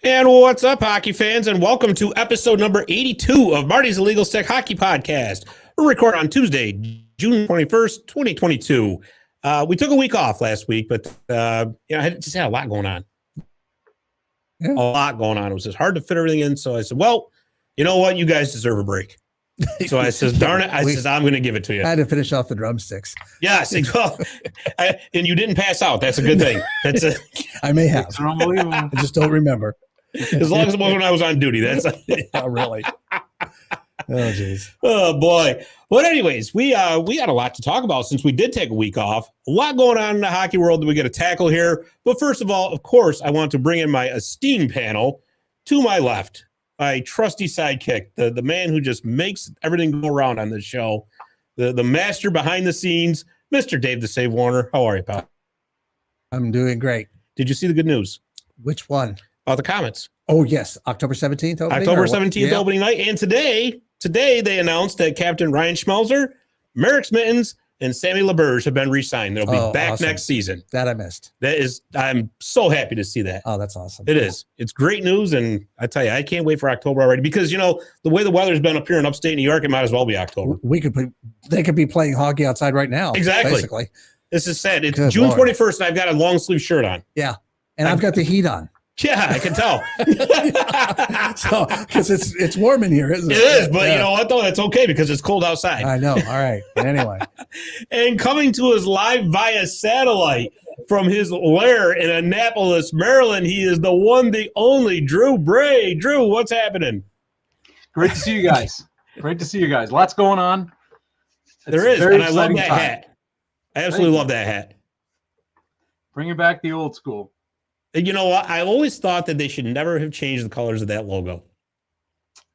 And what's up, hockey fans, and welcome to episode number 82 of Marty's Illegal Stick Hockey Podcast. We're recording on Tuesday, June 21st, 2022. We took a week off last week, but I just had a lot going on. Yeah. A lot going on. It was just hard to fit everything in. So I said, well, you know what? You guys deserve a break. So I says, darn it. I says, I'm going to give it to you. I had to finish off the drumsticks. Yes. Well, and you didn't pass out. That's a good thing. I may have. It's unbelievable. I just don't remember. As long as it wasn't when I was on duty. That's Oh, really? Oh, jeez. Oh, boy. But anyways, we got a lot to talk about since we did take a week off. A lot going on in the hockey world that we got to tackle here. But first of all, of course, I want to bring in my esteemed panel. To my left, my trusty sidekick, the man who just makes everything go around on this show, the master behind the scenes, Mr. Dave the Save Warner. How are you, pal? I'm doing great. Did you see the good news? Which one? About the Comets. Oh, yes. October 17th opening? October 17th opening night. And today they announced that Captain Ryan Schmelzer, Merrick Smittens, and Sammy LaBerge have been re-signed. They'll be back awesome. next season. That I missed. I'm so happy to see that. Oh, that's awesome. It is. It's great news. And I tell you, I can't wait for October already because, the way the weather's been up here in upstate New York, it might as well be October. They could be playing hockey outside right now. Exactly. Basically. This is sad. It's Good June Lord. 21st, and I've got a long sleeve shirt on. Yeah. And I've got the heat on. Yeah, I can tell. So, because it's warm in here, isn't it? It is, but you know what, though? That's okay because it's cold outside. I know. All right. Anyway. And coming to us live via satellite from his lair in Annapolis, Maryland, he is the one, the only Drew Bray. Drew, what's happening? Great to see you guys. Lots going on. There is, and I love that hat. I absolutely love that hat. Bringing back the old school. You know what? I always thought that they should never have changed the colors of that logo.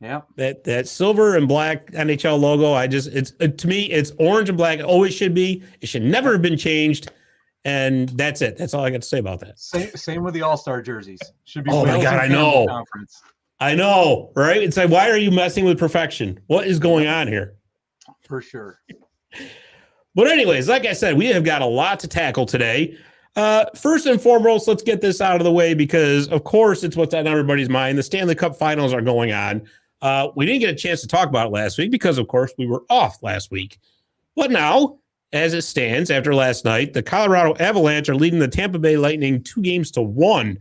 Yeah. That silver and black NHL logo, to me, it's orange and black. It always should be. It should never have been changed. And that's it. That's all I got to say about that. Same with the All-Star jerseys. Should be. Oh my God, I know. Conference. I know, right? It's like, why are you messing with perfection? What is going on here? For sure. But anyways, like I said, we have got a lot to tackle today. First and foremost, let's get this out of the way because, of course, it's what's on everybody's mind. The Stanley Cup Finals are going on. We didn't get a chance to talk about it last week because, of course, we were off last week. But now, as it stands after last night, the Colorado Avalanche are leading the Tampa Bay Lightning 2-1.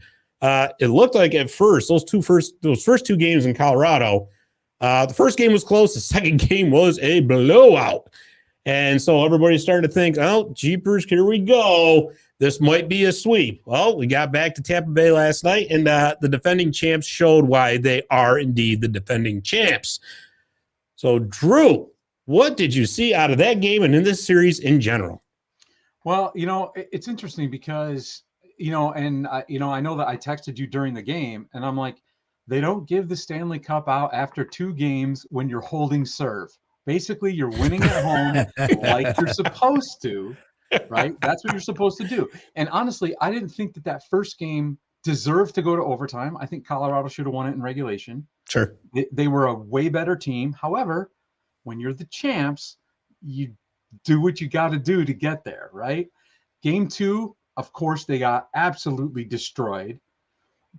It looked like at first, those first two games in Colorado, the first game was close. The second game was a blowout. And so everybody's starting to think, oh, jeepers, here we go. This might be a sweep. Well, we got back to Tampa Bay last night, and the defending champs showed why they are indeed the defending champs. So, Drew, what did you see out of that game and in this series in general? Well, it's interesting because, I know that I texted you during the game, and I'm like, they don't give the Stanley Cup out after two games when you're holding serve. Basically, you're winning at home like you're supposed to. Right? That's what you're supposed to do. And honestly, I didn't think that first game deserved to go to overtime. I think Colorado should have won it in regulation. Sure. They were a way better team. However, when you're the champs, you do what you got to do to get there, right? Game two, of course, they got absolutely destroyed.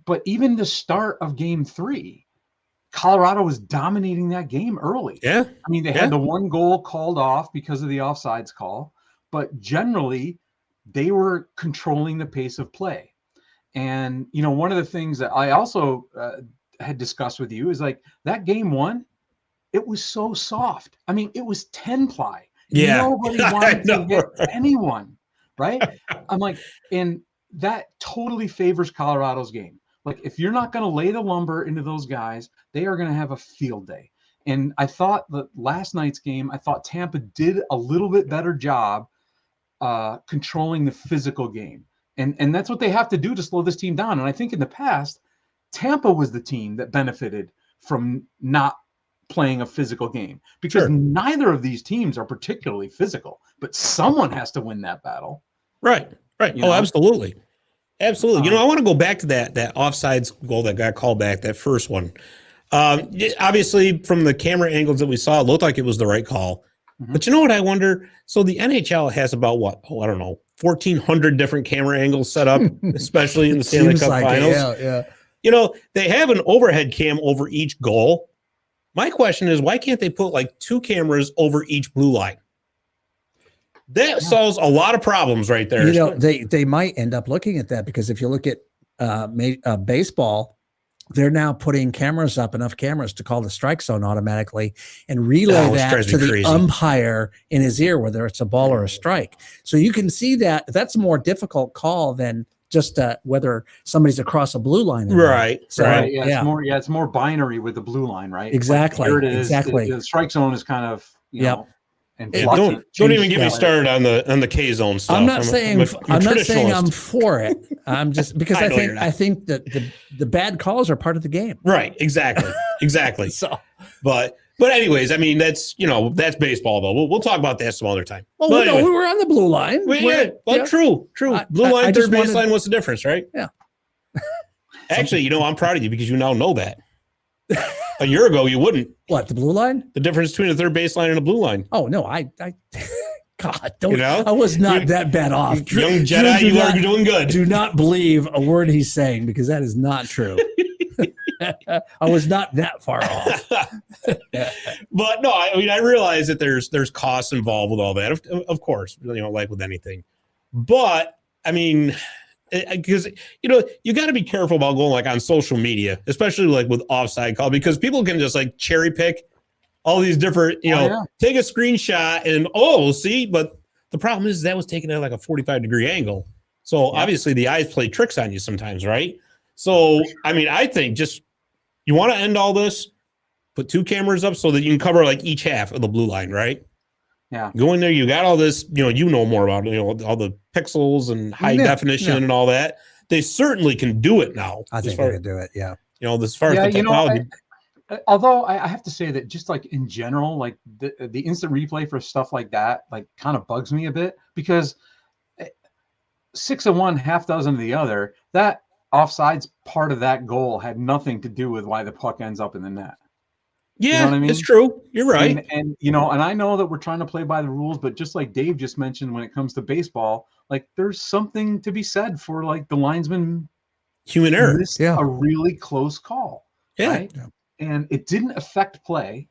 But even the start of game three, Colorado was dominating that game early. Yeah. I mean, they had the one goal called off because of the offsides call. But generally, they were controlling the pace of play. And, one of the things that I also had discussed with you is like that game one, it was so soft. I mean, it was 10-ply. Yeah. Nobody wanted to hit anyone, right? I'm like, and that totally favors Colorado's game. Like, if you're not going to lay the lumber into those guys, they are going to have a field day. And I thought that last night's game, I thought Tampa did a little bit better job controlling the physical game. And that's what they have to do to slow this team down. And I think in the past, Tampa was the team that benefited from not playing a physical game because neither of these teams are particularly physical, but someone has to win that battle. Right. Absolutely. Absolutely. I want to go back to that offsides goal that got called back, that first one. Obviously, from the camera angles that we saw, it looked like it was the right call. Mm-hmm. But you know what I wonder? So the NHL has about 1,400 different camera angles set up, especially in the Stanley Cup Finals. Yeah. they have an overhead cam over each goal. My question is, why can't they put like 2 cameras over each blue line? That solves a lot of problems right there. They might end up looking at that, because if you look at baseball, they're now putting enough cameras to call the strike zone automatically and relay that to the umpire in his ear, whether it's a ball or a strike. So you can see that's a more difficult call than just whether somebody's across a blue line. Right. So, right. Yeah, it's more binary with the blue line, right? Exactly. Here it is. Exactly. The strike zone is kind of, and don't even get me started on the K zone stuff. I'm not saying I'm for it. I'm just because I think that the bad calls are part of the game. Right. Exactly. So, but anyways, I mean, that's baseball though. We'll talk about that some other time. Oh, well, anyway, we were on the blue line. True. Blue line, third baseline. What's the difference, right? Yeah. Actually, I'm proud of you because you now know that. A year ago, you wouldn't. What, the blue line? The difference between a third baseline and a blue line. Oh no, God, don't. I was not that bad off. Young Jedi, you are doing good. Do not believe a word he's saying, because that is not true. I was not that far off. But no, I realize that there's costs involved with all that, of course, like with anything. But I mean, because you got to be careful about going like on social media, especially like with offside call, because people can just like cherry pick all these different, take a screenshot and we'll see. But the problem is that was taken at like a 45-degree angle, so obviously the eyes play tricks on you sometimes, right? So I mean, I think just you want to end all this, put 2 cameras up so that you can cover like each half of the blue line, right? Yeah. Go in there, you got all this, you know more about all the pixels and high definition and all that. They certainly can do it now. I think they can do it, yeah. As far as the technology. Although I have to say that just like in general, like the instant replay for stuff like that, like kind of bugs me a bit, because 6 of one, half dozen of the other, that offsides part of that goal had nothing to do with why the puck ends up in the net. Yeah, you know what I mean? It's true. You're right. And and I know that we're trying to play by the rules, but just like Dave just mentioned, when it comes to baseball, like there's something to be said for like the linesman human error. A really close call. Yeah. Right? And it didn't affect play.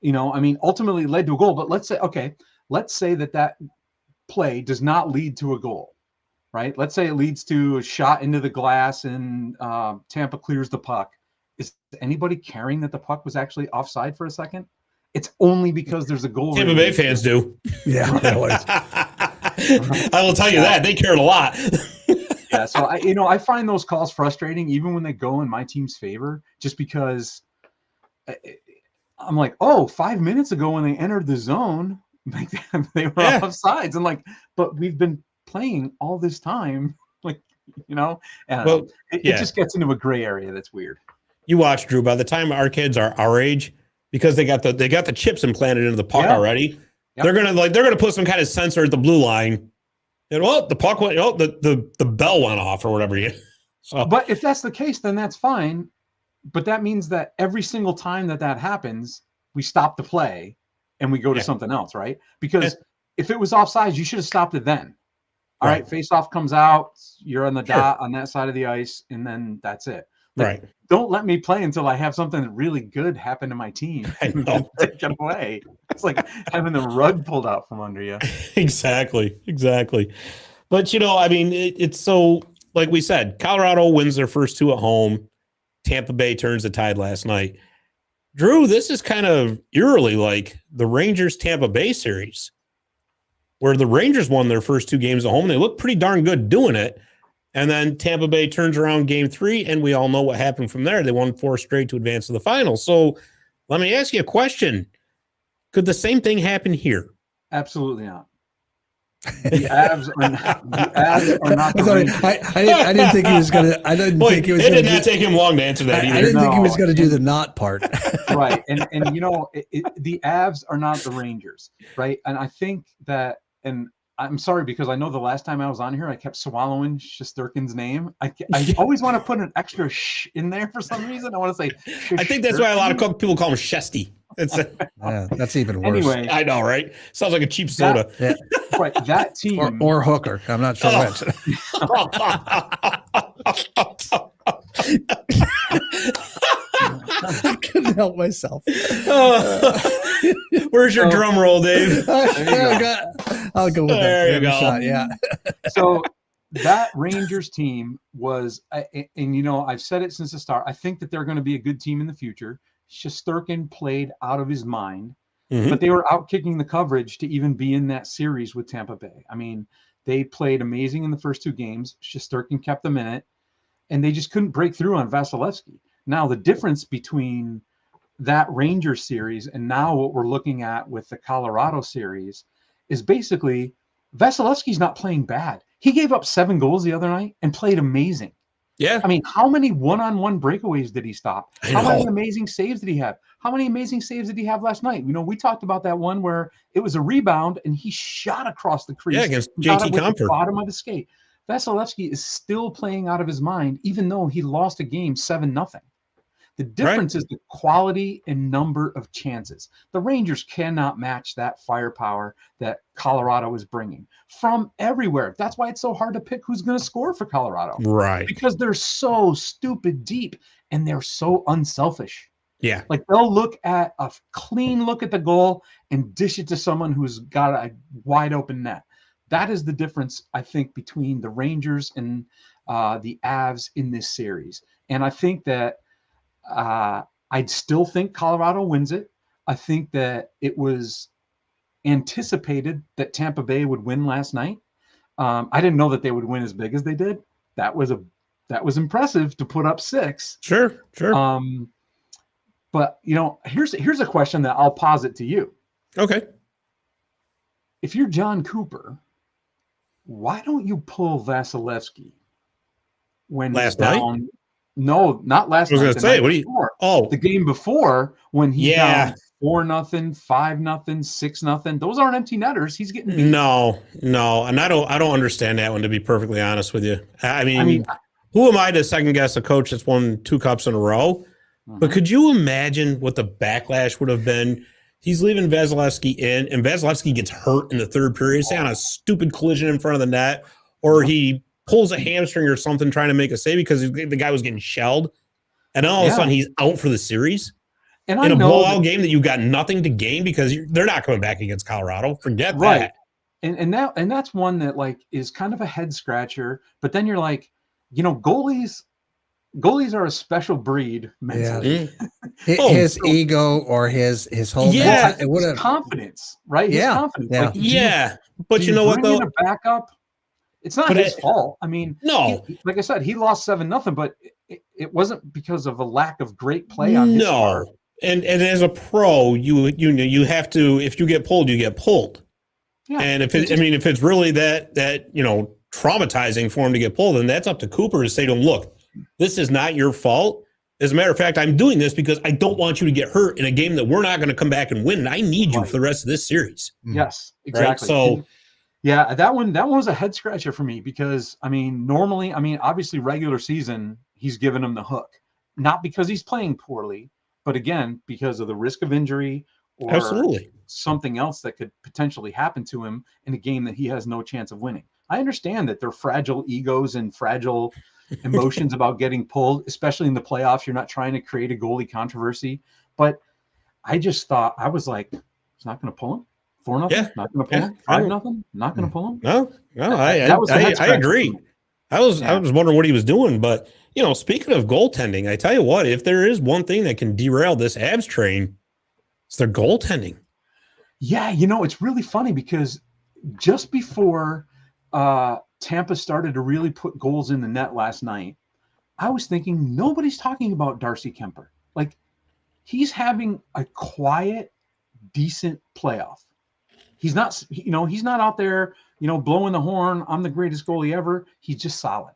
Ultimately it led to a goal, but let's say that play does not lead to a goal, right? Let's say it leads to a shot into the glass and Tampa clears the puck. Is anybody caring that the puck was actually offside for a second? It's only because there's a goal. Tampa Bay fans do. Yeah. I will tell you that. They cared a lot. Yeah. So I find those calls frustrating, even when they go in my team's favor, just because I'm like, 5 minutes ago when they entered the zone, like they were offsides. And like, but we've been playing all this time. Like, it just gets into a gray area that's weird. You watch, Drew, by the time our kids are our age, because they got the chips implanted into the puck already, they're gonna put some kind of sensor at the blue line, and the puck went, the bell went off or whatever. So, but if that's the case, then that's fine. But that means that every single time that happens, we stop the play and we go to something else, right? Because if it was offsides, you should have stopped it then. All right, face off comes out, you're on the dot on that side of the ice, and then that's it. Like, don't let me play until I have something really good happen to my team. I know. Take it away. It's like having the rug pulled out from under you. Exactly. But, it's so, like we said, Colorado wins their first 2 at home. Tampa Bay turns the tide last night. Drew, this is kind of eerily like the Rangers-Tampa Bay series, where the Rangers won their first 2 games at home. They look pretty darn good doing it. And then Tampa Bay turns around game 3, and we all know what happened from there. They won 4 straight to advance to the final. So let me ask you a question. Could the same thing happen here? Absolutely not. The Avs are not. I didn't think he was going to. I didn't think he was. It did not take him long to answer that either. I didn't think he was going to do the not part. Right, and the Avs are not the Rangers, right? And I think that, and I'm sorry, because I know the last time I was on here, I kept swallowing Shesterkin's name. I always want to put an extra sh in there for some reason. I want to say I think that's why a lot of people call him Shesty. That's even worse. Anyway, I know, right? Sounds like a cheap soda. Right, that team. Or hooker. I'm not sure which. help myself. Where's your drum roll, Dave? I'll go with that. There you go. Shot, yeah. So that Rangers team was, and you know, I've said it since the start. I think that they're going to be a good team in the future. Shesterkin played out of his mind, but they were out kicking the coverage to even be in that series with Tampa Bay. I mean, they played amazing in the first 2 games. Shesterkin kept them in it, and they just couldn't break through on Vasilevsky. Now, the difference between that Rangers series and now what we're looking at with the Colorado series is basically Vasilevsky's not playing bad. He gave up 7 goals the other night and played amazing. Yeah. I mean, how many one-on-one breakaways did he stop? How many amazing saves did he have? How many amazing saves did he have last night? You know, we talked about that one where it was a rebound and he shot across the crease. Yeah, against JT Compher. Bottom of his skate. Vasilevsky is still playing out of his mind, even though he lost a game 7-0. The difference is the quality and number of chances. The Rangers cannot match that firepower that Colorado is bringing from everywhere. That's why it's so hard to pick who's going to score for Colorado. Right. Because they're so stupid deep and they're so unselfish. Yeah. Like they'll look at a clean look at the goal and dish it to someone who's got a wide open net. That is the difference, I think, between the Rangers and the Avs in this series. And I think that I'd still think Colorado wins it. I think that it was anticipated that Tampa Bay would win last night. I didn't know that they would win as big as they did. That was impressive to put up 6. Sure. But you know, here's a question that I'll posit to you. Okay. If you're John Cooper, why don't you pull Vasilevsky when last he's down? Night? No, not last night. I was going to say, what do you? The game before when he's down 4-0, 5-0, 6-0. Those aren't empty netters. He's getting beat. No, and I don't understand that one, to be perfectly honest with you. I mean, who am I to second guess a coach that's won 2 cups in a row? But could you imagine what the backlash would have been? He's leaving Vasilevsky in, and Vasilevsky gets hurt in the 3rd period, say on a stupid collision in front of the net, or he pulls a hamstring or something trying to make a save because the guy was getting shelled, and then all of a sudden he's out for the series. And in a blowout game that you got nothing to gain because they're not coming back against Colorado. Forget that. And that's one that like is kind of a head scratcher. But then you're like, you know, goalies are a special breed mentally. Yeah. His ego or his whole his confidence, right? His confidence. Yeah. Like, but you know what though? A backup. It's not his fault. I mean, no. Like I said, he lost 7-0, but it wasn't because of a lack of great play on his part. And as a pro, you have to, if you get pulled, you get pulled. Yeah. And if it's really that you know, traumatizing for him to get pulled, then that's up to Cooper to say to him, look, this is not your fault. As a matter of fact, I'm doing this because I don't want you to get hurt in a game that we're not going to come back and win. And I need you for the rest of this series. Yes, exactly. Right? So. Yeah, that one was a head scratcher for me because normally, obviously regular season, he's given him the hook, not because he's playing poorly, but again, because of the risk of injury or something else that could potentially happen to him in a game that he has no chance of winning. I understand that they're fragile egos and fragile emotions about getting pulled, especially in the playoffs. You're not trying to create a goalie controversy, but I just thought, I was like, he's not going to pull him. 4-0, not going to pull him. 5-0, not going to pull him. No, I agree. I was wondering what he was doing, but you know, speaking of goaltending, I tell you what, if there is one thing that can derail this Avs train, it's their goaltending. Yeah, you know, it's really funny because just before Tampa started to really put goals in the net last night, I was thinking nobody's talking about Darcy Kuemper. Like, he's having a quiet, decent playoff. He's not, he's not out there, blowing the horn. I'm the greatest goalie ever. He's just solid.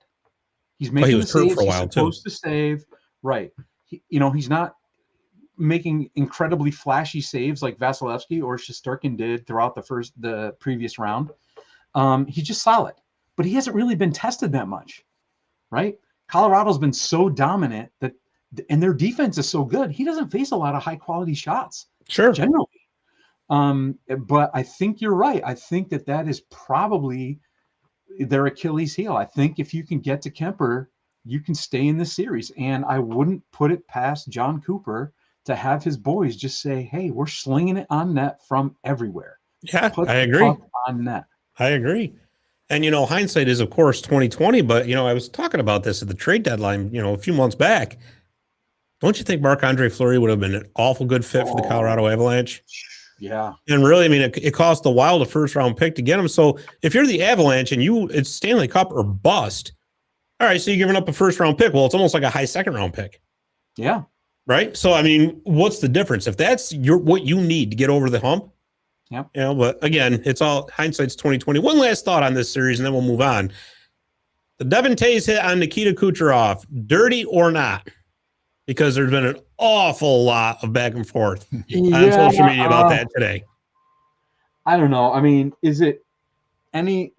He's making the saves he's supposed to save. Right. He's not making incredibly flashy saves like Vasilevsky or Shesterkin did throughout the previous round. He's just solid, but he hasn't really been tested that much, right? Colorado's been so dominant and their defense is so good. He doesn't face a lot of high quality shots. Sure. Generally. But I think you're right. I think that is probably their Achilles heel. I think if you can get to Kuemper, you can stay in the series. And I wouldn't put it past John Cooper to have his boys just say, hey, we're slinging it on net from everywhere. Yeah, I agree. On net. I agree. And, hindsight is, of course, 2020. But, I was talking about this at the trade deadline, a few months back. Don't you think Marc-Andre Fleury would have been an awful good fit for the Colorado Avalanche? Yeah. And really, it cost the Wild a first-round pick to get him. So if you're the Avalanche and it's Stanley Cup or bust, all right, so you're giving up a first-round pick. Well, it's almost like a high second-round pick. Yeah. Right? So, what's the difference? If that's what you need to get over the hump, yeah. But again, it's all hindsight's 2020. One last thought on this series, and then we'll move on. The Devin Tays hit on Nikita Kucherov, dirty or not? Because there's been an awful lot of back and forth on social media about that today. I don't know. Is it any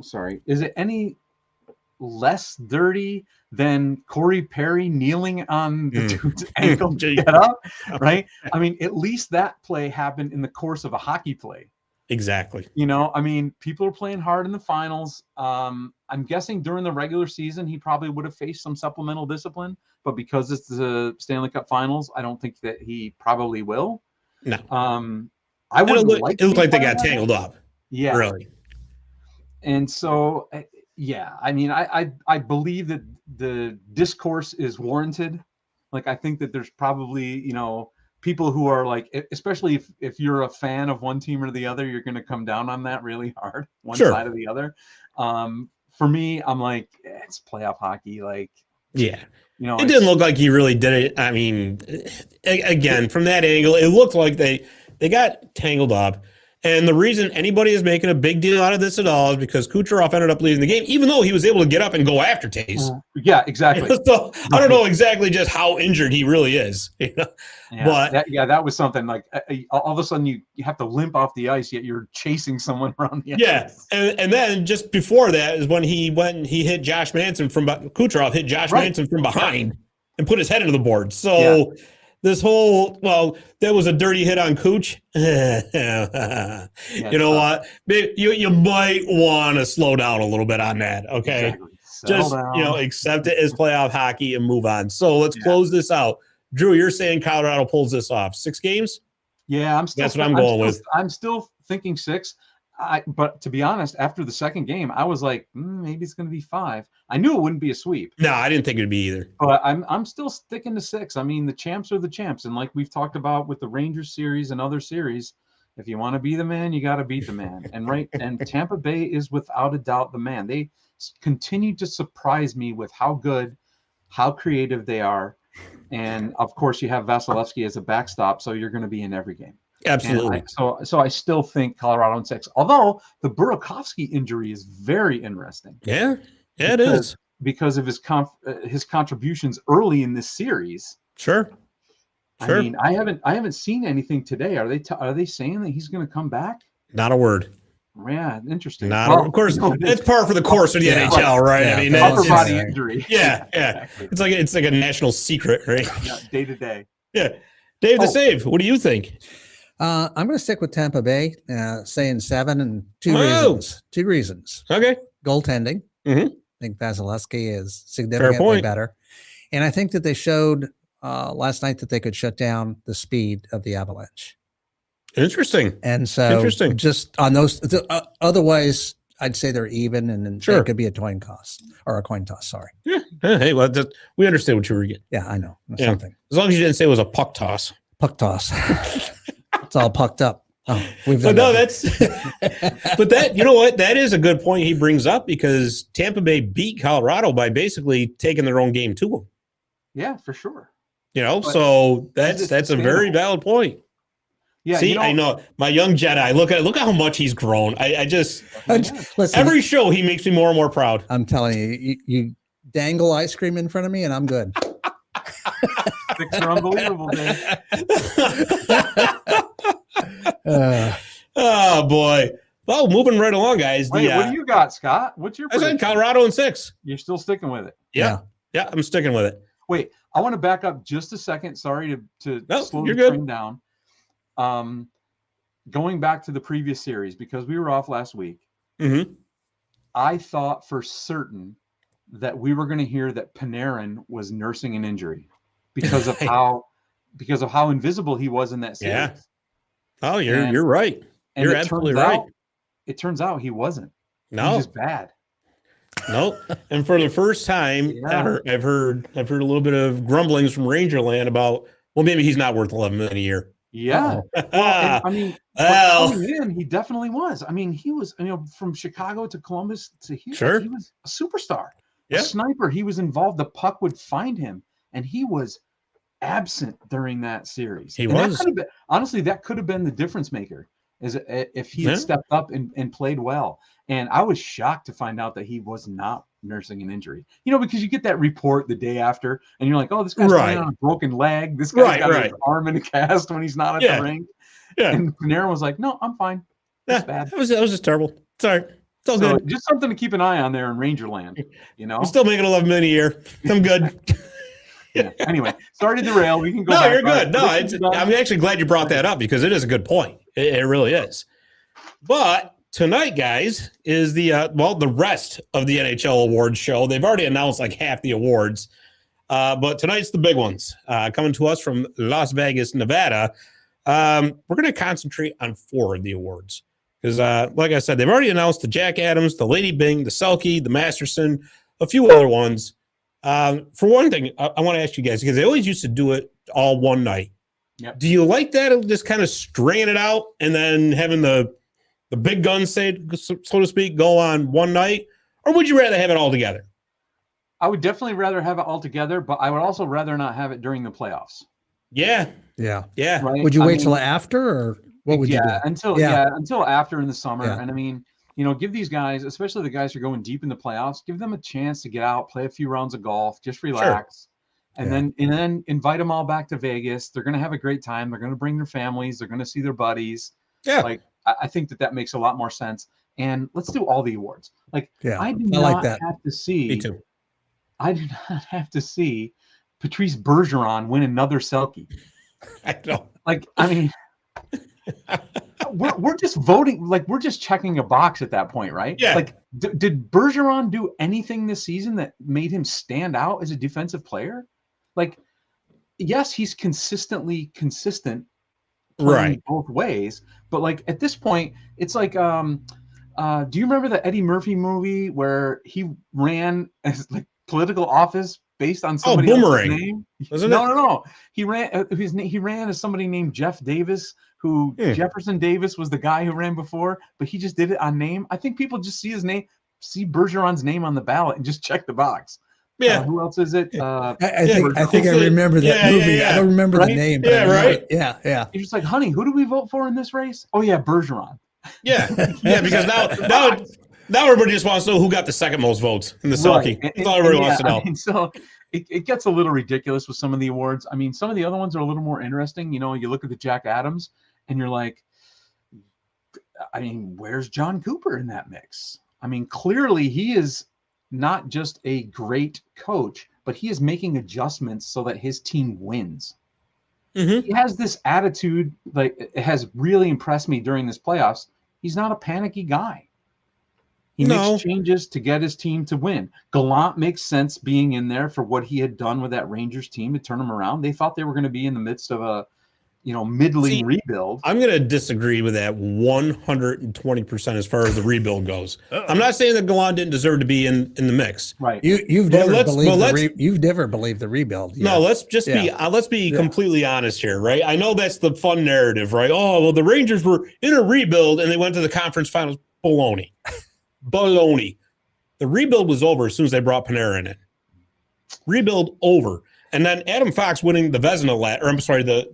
less dirty than Corey Perry kneeling on the dude's ankle to get up? Right? At least that play happened in the course of a hockey play. Exactly. People are playing hard in the finals. I'm guessing during the regular season, he probably would have faced some supplemental discipline, but because it's the Stanley Cup Finals, I don't think that he probably will. No. It looked like they got tangled up. Yeah. Really. And so, yeah, I believe that the discourse is warranted. Like, I think that there's probably, people who are like, especially if you're a fan of one team or the other, you're going to come down on that really hard, one side or the other. For me, I'm like, it's playoff hockey. Like, yeah, it didn't look like he really did it. Again, from that angle, it looked like they got tangled up. And the reason anybody is making a big deal out of this at all is because Kucherov ended up leaving the game, even though he was able to get up and go after Tays. Yeah, exactly. So I don't know exactly just how injured he really is. Yeah, but that was something like all of a sudden you have to limp off the ice, yet you're chasing someone around the ice. Yeah, and then just before that is when he went and he hit Josh Manson Kucherov hit Josh Manson from behind and put his head into the board. So. Yeah. This whole, that was a dirty hit on Cooch. You know what? You might want to slow down a little bit on that, okay? Exactly. Just, accept it as playoff hockey and move on. So let's close this out. Drew, you're saying Colorado pulls this off. 6 games? Yeah, that's what I'm going with. I'm still thinking 6. But to be honest, after the second game, I was like, maybe it's going to be 5. I knew it wouldn't be a sweep. No, I didn't think it'd be either. But I'm still sticking to 6. The champs are the champs, and like we've talked about with the Rangers series and other series, if you want to be the man, you got to beat the man. And Tampa Bay is without a doubt the man. They continue to surprise me with how good, how creative they are, and of course you have Vasilevsky as a backstop, so you're going to be in every game. Absolutely. So I still think Colorado in 6. Although the Burakovsky injury is very interesting. Yeah, it is because of his contributions early in this series. Sure. I haven't seen anything today. Are they saying that he's going to come back? Not a word. Yeah, interesting. Of course, it's par for the course of the NHL, right? Yeah, upper body injury. Yeah. Exactly. It's like a national secret, right? Yeah, day to day. Yeah. Dave the Save, what do you think? I'm going to stick with Tampa Bay, saying 7 and 2 reasons. 2 reasons. Okay. Goaltending. Mm-hmm. I think Vasilevsky is significantly better. And I think that they showed last night that they could shut down the speed of the Avalanche. Interesting. And so just on those, otherwise I'd say they're even, and then it could be a coin toss. Sorry. Yeah. Hey, well, we understand what you were getting. Yeah, I know. Something. As long as you didn't say it was a puck toss. Puck toss. It's all pucked up. Oh, but that, you know what? That is a good point he brings up, because Tampa Bay beat Colorado by basically taking their own game to them. Yeah, for sure. So that's a very valid point. Yeah. See, I know my young Jedi. Look at how much he's grown. I just listen, every show he makes me more and more proud. I'm telling you, you dangle ice cream in front of me and I'm good. Sticks are unbelievable, man. Oh boy. Well, moving right along, guys. Wait, what do you got, Scott? What's your prediction? I said Colorado in 6. You're still sticking with it? Yeah, I'm sticking with it. Wait, I want to back up just a second. Sorry to slow the train down. Going back to the previous series, because we were off last week, I thought for certain that we were going to hear that Panarin was nursing an injury because of how because of how invisible he was in that series. Yeah. Oh, you're right. And you're absolutely right. It turns out he wasn't. No, he's just bad. No, and for the first time ever, I've heard a little bit of grumblings from Rangerland about, well, maybe he's not worth $11 million a year. Yeah, well, I mean, coming in, he definitely was. I mean, he was, from Chicago to Columbus to here, sure. He was a superstar, a sniper. He was involved. The puck would find him, and he was absent during that series. Honestly, that could have been the difference maker, is if he had stepped up and played well. And I was shocked to find out that he was not nursing an injury. Because you get that report the day after, and you're like, oh, this guy's playing on a broken leg. This guy's got his arm in a cast when he's not at the rink. Yeah. And Panarin was like, no, I'm fine. That's bad. That was just terrible. Sorry. It's all good. Just something to keep an eye on there in Rangerland. I'm still making $11 million a year. I'm good. Yeah. Anyway, sorry to derail. We can go. No, back. You're good. No, I'm actually glad you brought that up, because it is a good point. It really is. But tonight, guys, is the rest of the NHL Awards Show. They've already announced like half the awards, but tonight's the big ones coming to us from Las Vegas, Nevada. We're going to concentrate on 4 of the awards because, like I said, they've already announced the Jack Adams, the Lady Byng, the Selke, the Masterson, a few other ones. For one thing, I want to ask you guys, because they always used to do it all one night. Yep. Do you like that, just kind of stringing it out and then having the big guns, so to speak, go on one night? Or would you rather have it all together? I would definitely rather have it all together, but I would also rather not have it during the playoffs. Yeah. Right? Would you wait till after, or what would you do? Until after in the summer. Yeah. And I mean, give these guys, especially the guys who are going deep in the playoffs, give them a chance to get out, play a few rounds of golf, just relax. Sure. And then invite them all back to Vegas. They're going to have a great time. They're going to bring their families. They're going to see their buddies. Yeah. I think that makes a lot more sense. And let's do all the awards. I do not have to see. Me too. I do not have to see Patrice Bergeron win another Selke. I know. We're just voting. We're just checking a box at that point, right? Yeah. Did Bergeron do anything this season that made him stand out as a defensive player? Yes, he's consistently consistent. Right, both ways, but at this point, it's do you remember the Eddie Murphy movie where he ran as political office based on somebody else's name? No. He ran as somebody named Jeff Davis, who Jefferson Davis was the guy who ran before, but he just did it on name. I think people just see Bergeron's name on the ballot and just check the box. Yeah. Who else is it? I think I remember that movie. Yeah. I don't remember the name. But right. Yeah. You're just like, honey, who do we vote for in this race? Oh yeah, Bergeron. Yeah. Because now everybody just wants to know who got the second most votes in the Selke. That's all everybody wants to know. So it gets a little ridiculous with some of the awards. I mean, some of the other ones are a little more interesting. You look at the Jack Adams, and you're like, where's John Cooper in that mix? Clearly he is not just a great coach, but he is making adjustments so that his team wins. Mm-hmm. He has this attitude, it has really impressed me during this playoffs. He's not a panicky guy. He makes changes to get his team to win. Gallant makes sense being in there for what he had done with that Rangers team to turn them around. They thought they were going to be in the midst of a middling rebuild. I'm going to disagree with that 120% as far as the rebuild goes. I'm not saying that Gallant didn't deserve to be in the mix. Right. You've never believed the rebuild. No, let's be completely honest here, right? I know that's the fun narrative, right? Oh, well, the Rangers were in a rebuild and they went to the conference finals. Baloney. The rebuild was over as soon as they brought Panarin in. Rebuild over. And then Adam Fox winning the Vezina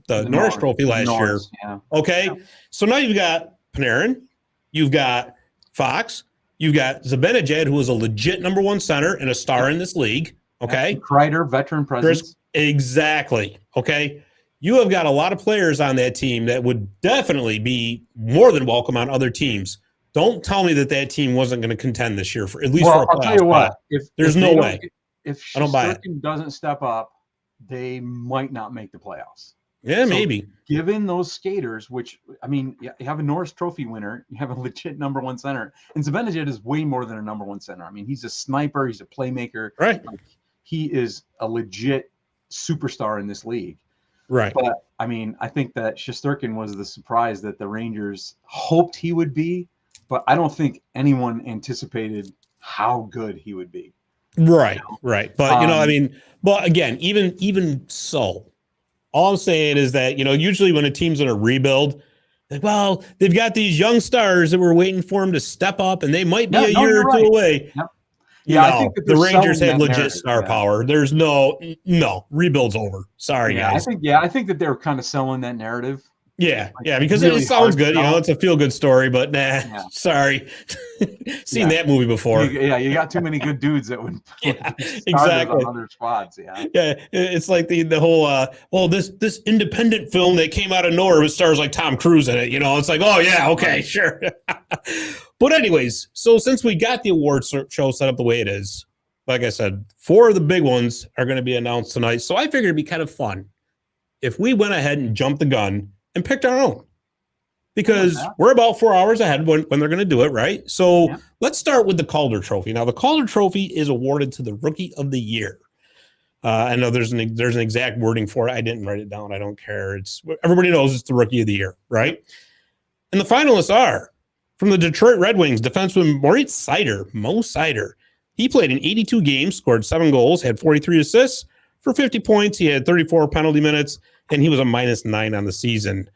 the Norris Trophy last year. Yeah. Okay. Yeah. So now you've got Panarin, you've got Fox, you've got Zibanejad, who is a legit number one center and a star in this league. Okay. Kreider, veteran presence. Exactly. Okay. You have got a lot of players on that team that would definitely be more than welcome on other teams. Don't tell me that team wasn't going to contend this year for at least for a playoff. I'll tell you what. There's no way. If Shesterkin doesn't step up, they might not make the playoffs. Yeah, maybe. Given those skaters, which, you have a Norris Trophy winner, you have a legit number one center, and Zibanejad is way more than a number one center. He's a sniper, he's a playmaker. Right. He is a legit superstar in this league. Right. But I mean, I think that Shesterkin was the surprise that the Rangers hoped he would be, but I don't think anyone anticipated how good he would be. Right. Right. But I mean, but again, even so, all I'm saying is that, usually when a team's in a rebuild, like, well, they've got these young stars that we're waiting for them to step up, and they might be a year or two away. Yep. Yeah, I think that the Rangers have legit narrative, star power. There's no rebuild's over. Sorry, guys. I think that they were kind of selling that narrative. Yeah, because really it sounds good. It's a feel good story, but sorry. Seen that movie before. You got too many good dudes that would exactly on other squads. Yeah, it's like the whole this independent film that came out of nowhere with stars like Tom Cruise in it. It's like, oh yeah, okay, sure. But anyways, so since we got the awards show set up the way it is, like I said, 4 of the big ones are going to be announced tonight. So I figured it'd be kind of fun if we went ahead and jumped the gun and picked our own, because we're about 4 hours ahead when they're going to do it, right? So let's start with the Calder Trophy. Now, the Calder Trophy is awarded to the Rookie of the Year. I know there's an exact wording for it. I didn't write it down. I don't care. Everybody knows it's the Rookie of the Year, right? And the finalists are from the Detroit Red Wings, defenseman Mo Seider. He played in 82 games, scored 7 goals, had 43 assists for 50 points. He had 34 penalty minutes, and he was a -9 on the season.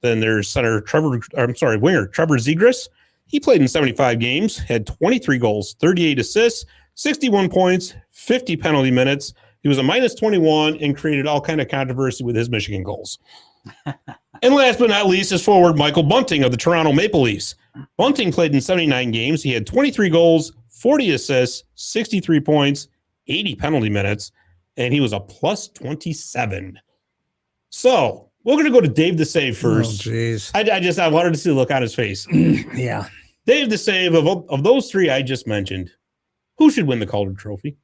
Then there's winger Trevor Zegras. He played in 75 games, had 23 goals, 38 assists, 61 points, 50 penalty minutes. He was a -21 and created all kind of controversy with his Michigan goals. And last but not least is forward Michael Bunting of the Toronto Maple Leafs. Bunting played in 79 games. He had 23 goals, 40 assists, 63 points, 80 penalty minutes, and he was a +27. So we're going to go to Dave the Save first. Oh, jeez. I wanted to see the look on his face. Yeah. Dave the Save, of those 3 I just mentioned, who should win the Calder Trophy?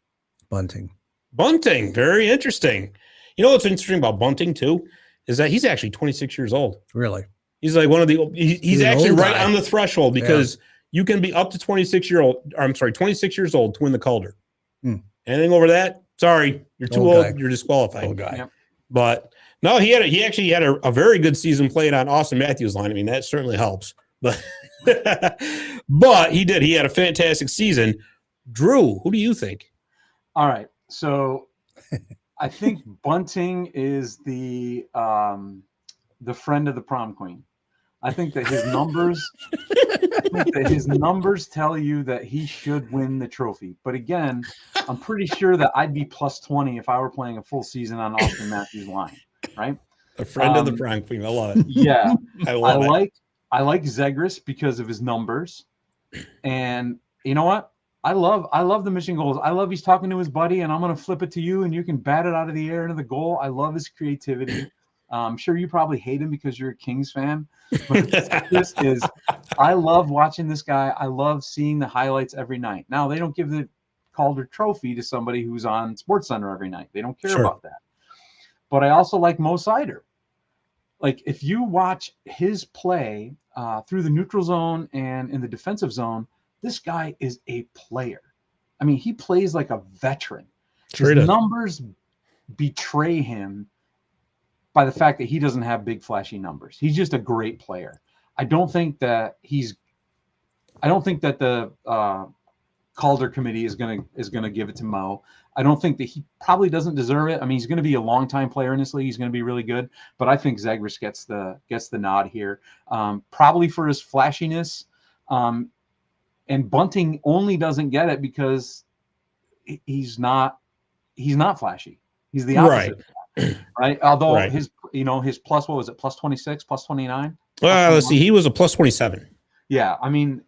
Bunting. Very interesting. What's interesting about Bunting, too, is that he's actually 26 years old. Really? He's like he's actually right on the threshold, because you can be up to 26 years old to win the Calder. Anything over that, sorry, you're too old, you're disqualified. Old guy. Yep. But no, he actually had a very good season playing on Austin Matthews' line. I mean, that certainly helps. But but he did. He had a fantastic season. Drew, who do you think? All right. So I think Bunting is the friend of the prom queen. I think that his numbers tell you that he should win the trophy. But again, I'm pretty sure that I'd be +20 if I were playing a full season on Austin Matthews' line, right? A friend of the prom queen. I love it. Yeah. I like Zegras because of his numbers. And you know what? I love the Michigan goals. I love he's talking to his buddy, and I'm going to flip it to you, and you can bat it out of the air into the goal. I love his creativity. I'm sure you probably hate him because you're a Kings fan. But I love watching this guy. I love seeing the highlights every night. Now, they don't give the Calder Trophy to somebody who's on SportsCenter every night. They don't care about that. But I also like Mo Seider. Like, if you watch his play through the neutral zone and in the defensive zone, this guy is a player. I mean, he plays like a veteran. His numbers betray him by the fact that he doesn't have big flashy numbers. He's just a great player. I don't think that the Calder committee is gonna give it to Mo. I don't think that he probably doesn't deserve it. I mean, he's going to be a long-time player in this league. He's going to be really good, but I think Zegras gets the nod here, probably for his flashiness. And Bunting only doesn't get it because he's not flashy. He's the opposite. Right. Although his plus, what was it? +26, +29. Well, let's see. He was a +27. Yeah. I mean,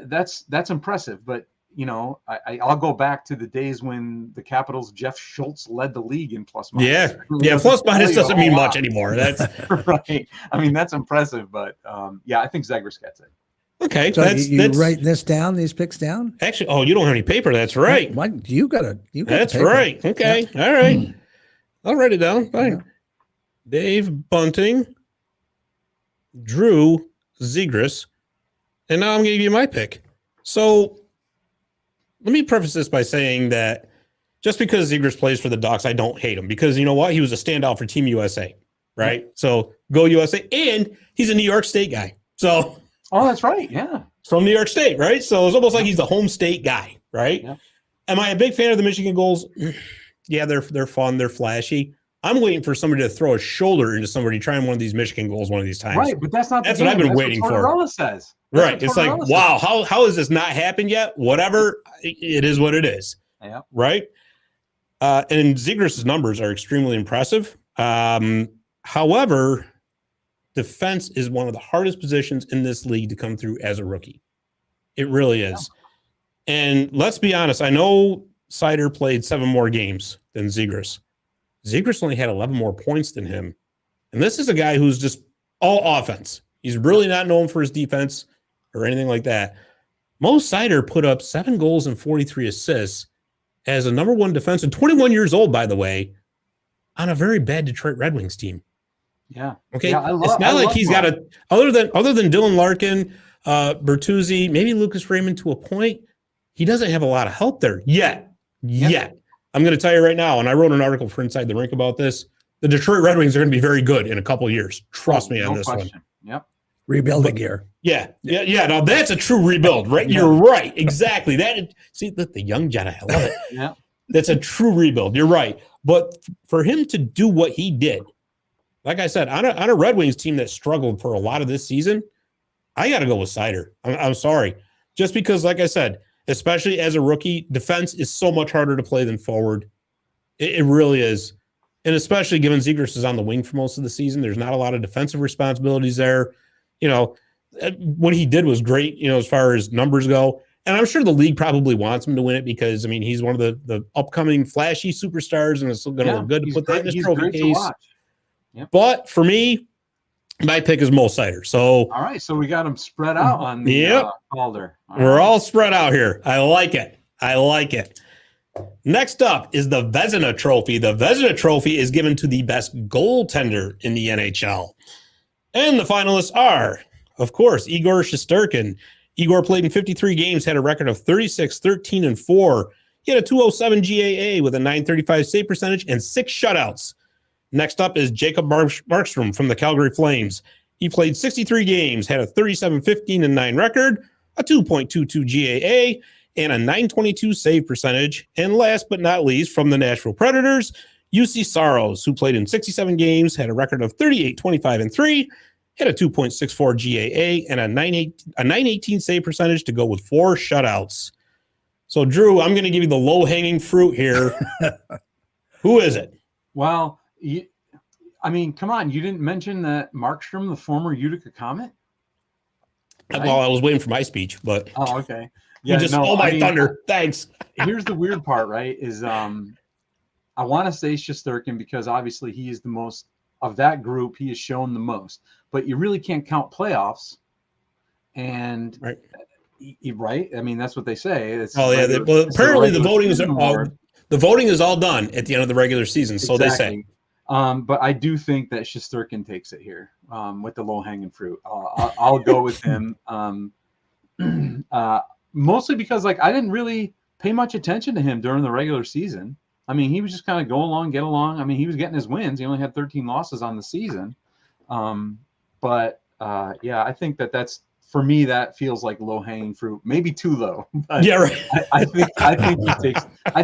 that's impressive. But I'll go back to the days when the Capitals' Jeff Schultz led the league in plus-minus. Yeah. Plus-minus doesn't mean much anymore. That's right. I mean, that's impressive, but I think Zegras gets it. Okay, so that's writing this down, these picks down. Actually, you don't have any paper. That's right. What you got? That's right. Okay, all right. I'll write it down. Fine. Yeah. Dave Bunting, Drew Zegras, and now I'm going to give you my pick. So let me preface this by saying that just because Zegras plays for the Ducks, I don't hate him because you know what? He was a standout for Team USA, right? So go USA, and he's a New York State guy. So that's right. Yeah. From New York State, right? So it's almost like he's the home state guy, right? Yeah. Am I a big fan of the Michigan goals? Yeah, they're fun, they're flashy. I'm waiting for somebody to throw a shoulder into somebody trying one of these Michigan goals one of these times. Right, but that's what I've been waiting for. Tortorella says. Right. It's like, wow, how has this not happened yet? Whatever, it is what it is. Yeah. Right. And Zegras' numbers are extremely impressive. However, defense is one of the hardest positions in this league to come through as a rookie. It really is. Yeah. And let's be honest, I know Seider played 7 more games than Zegras. Zegras only had 11 more points than him. And this is a guy who's just all offense. He's really not known for his defense or anything like that. Mo Seider put up 7 goals and 43 assists as a number 1 defenseman, 21 years old, by the way, on a very bad Detroit Red Wings team. Yeah. Okay. Yeah, it's not like he's got other than Dylan Larkin, Bertuzzi, maybe Lucas Raymond to a point. He doesn't have a lot of help there yet. I'm going to tell you right now, and I wrote an article for Inside the Rink about this. The Detroit Red Wings are going to be very good in a couple of years. Trust me on this one. Yep. Rebuilding year. Yeah. Now that's a true rebuild, right? You're right. Exactly. See, look, the young Jedi. I love it. Yeah. That's a true rebuild. You're right. But for him to do what he did, like I said, on a Red Wings team that struggled for a lot of this season, I got to go with Seider. I'm sorry. Just because, like I said, especially as a rookie, defense is so much harder to play than forward. It really is. And especially given Zegras is on the wing for most of the season, there's not a lot of defensive responsibilities there. You know, what he did was great, you know, as far as numbers go. And I'm sure the league probably wants him to win it because, I mean, he's one of the upcoming flashy superstars, and it's going to look good to put that in his trophy case. Yep. But for me, my pick is Mo Seider. So all right, so we got him spread out on the Calder. We're all spread out here. I like it. Next up is the Vezina Trophy. The Vezina Trophy is given to the best goaltender in the NHL. And the finalists are, of course, Igor Shesterkin. Igor played in 53 games, had a record of 36, 13, and 4. He had a 207 GAA with a 935 save percentage and 6 shutouts. Next up is Jacob Markstrom from the Calgary Flames. He played 63 games, had a 37, 15, and 9 record, a 2.22 GAA, and a 922 save percentage. And last but not least, from the Nashville Predators, UC Saros, who played in 67 games, had a record of 38, 25, and 3, had a 2.64 GAA, and a 918 save percentage to go with 4 shutouts. So, Drew, I'm going to give you the low-hanging fruit here. Who is it? Well, I mean, come on. You didn't mention that Markstrom, the former Utica Comet? Right? Well, I was waiting for my speech, but... Oh, okay. Yeah, you just stole my thunder. Thanks. Here's the weird part, right, is I want to say Shesterkin because obviously he is the most of that group. He has shown the most. But you really can't count playoffs. And right. I mean, that's what they say. Apparently the voting is all done at the end of the regular season, so they say. But I do think that Shesterkin takes it here with the low-hanging fruit. I'll go with him. Mostly because, like, I didn't really pay much attention to him during the regular season. I mean, he was just kind of go along, get along. I mean, he was getting his wins. He only had 13 losses on the season. But I think that's, for me, that feels like low-hanging fruit. Maybe too low. But yeah, right. I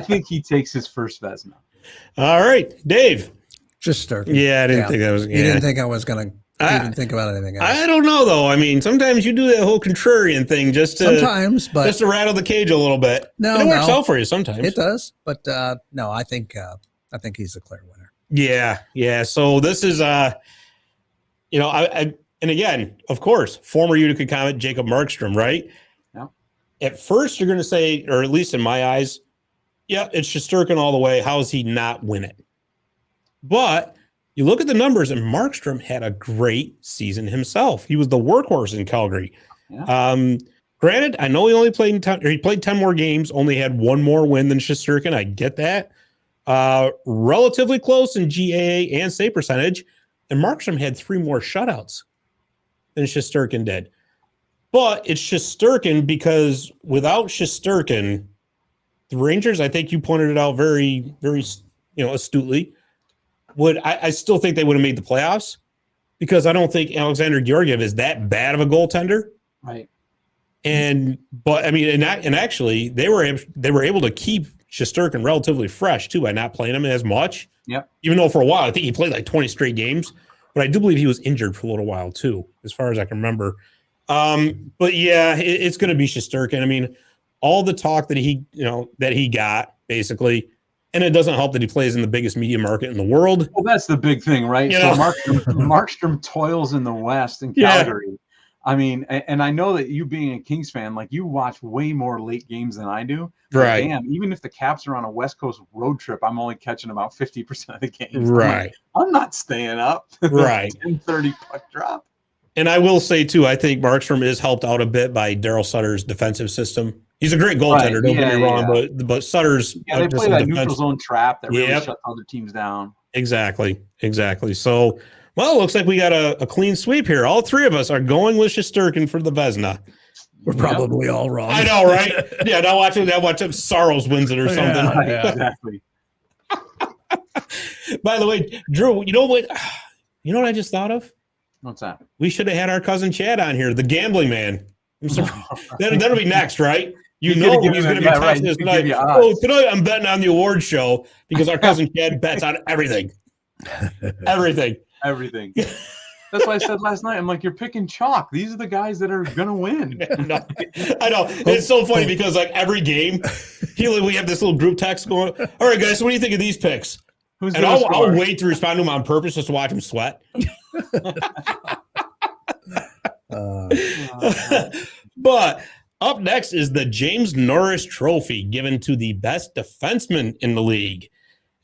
think he takes his first Vezina. All right, Dave. Shesterkin. Yeah, I didn't think that was. Yeah. You didn't think I was going to even think about anything else. I don't know, though. I mean, sometimes you do that whole contrarian thing just to rattle the cage a little bit. No, it works out for you sometimes. It does, but no, I think he's a clear winner. Yeah. So this is and again, of course, former Utica Comet Jacob Markstrom, right? Yeah. At first, you're going to say, or at least in my eyes, yeah, it's Shesterkin all the way. How does he not win it? But you look at the numbers, and Markstrom had a great season himself. He was the workhorse in Calgary. Yeah. Granted, I know he only played he played 10 more games, only had 1 more win than Shesterkin. I get that. Relatively close in GAA and save percentage, and Markstrom had 3 more shutouts than Shesterkin did. But it's Shesterkin because without Shesterkin, the Rangers, I think you pointed it out very, very, astutely. I still think they would have made the playoffs because I don't think Alexander Georgiev is that bad of a goaltender. Right. But I mean, and actually they were able to keep Shesterkin relatively fresh too by not playing him as much. Yep. Even though for a while I think he played like 20 straight games, but I do believe he was injured for a little while too, as far as I can remember. But yeah, it's going to be Shesterkin. I mean, all the talk that he got basically, and it doesn't help that he plays in the biggest media market in the world. Well, that's the big thing, right? So Markstrom toils in the West in Calgary. Yeah. I mean, and I know that you being a Kings fan, like you watch way more late games than I do. Right. Damn, even if the Caps are on a West Coast road trip, I'm only catching about 50% of the games. Right. I'm not staying up. Right. 10:30 puck drop. And I will say too, I think Markstrom is helped out a bit by Daryl Sutter's defensive system. He's a great goaltender, don't get me wrong, but Sutter's they play that neutral zone trap that really shuts other teams down. Exactly. So, well, it looks like we got a clean sweep here. All three of us are going with Shesterkin for the Vezina. We're probably all wrong. I know, right? Yeah, now watch if Saros wins it or something. Yeah, exactly. By the way, Drew, you know what I just thought of? What's that? We should have had our cousin Chad on here, the gambling man. That'll be next, right? He's going to be texting us tonight. Oh, tonight I'm betting on the awards show because our cousin Chad bets on everything. Everything. That's why I said last night, I'm like, you're picking chalk. These are the guys that are going to win. No, I know. It's so funny because like every game, we have this little group text going, all right, guys, so what do you think of these picks? I'll wait to respond to him on purpose just to watch him sweat. But up next is the James Norris Trophy given to the best defenseman in the league.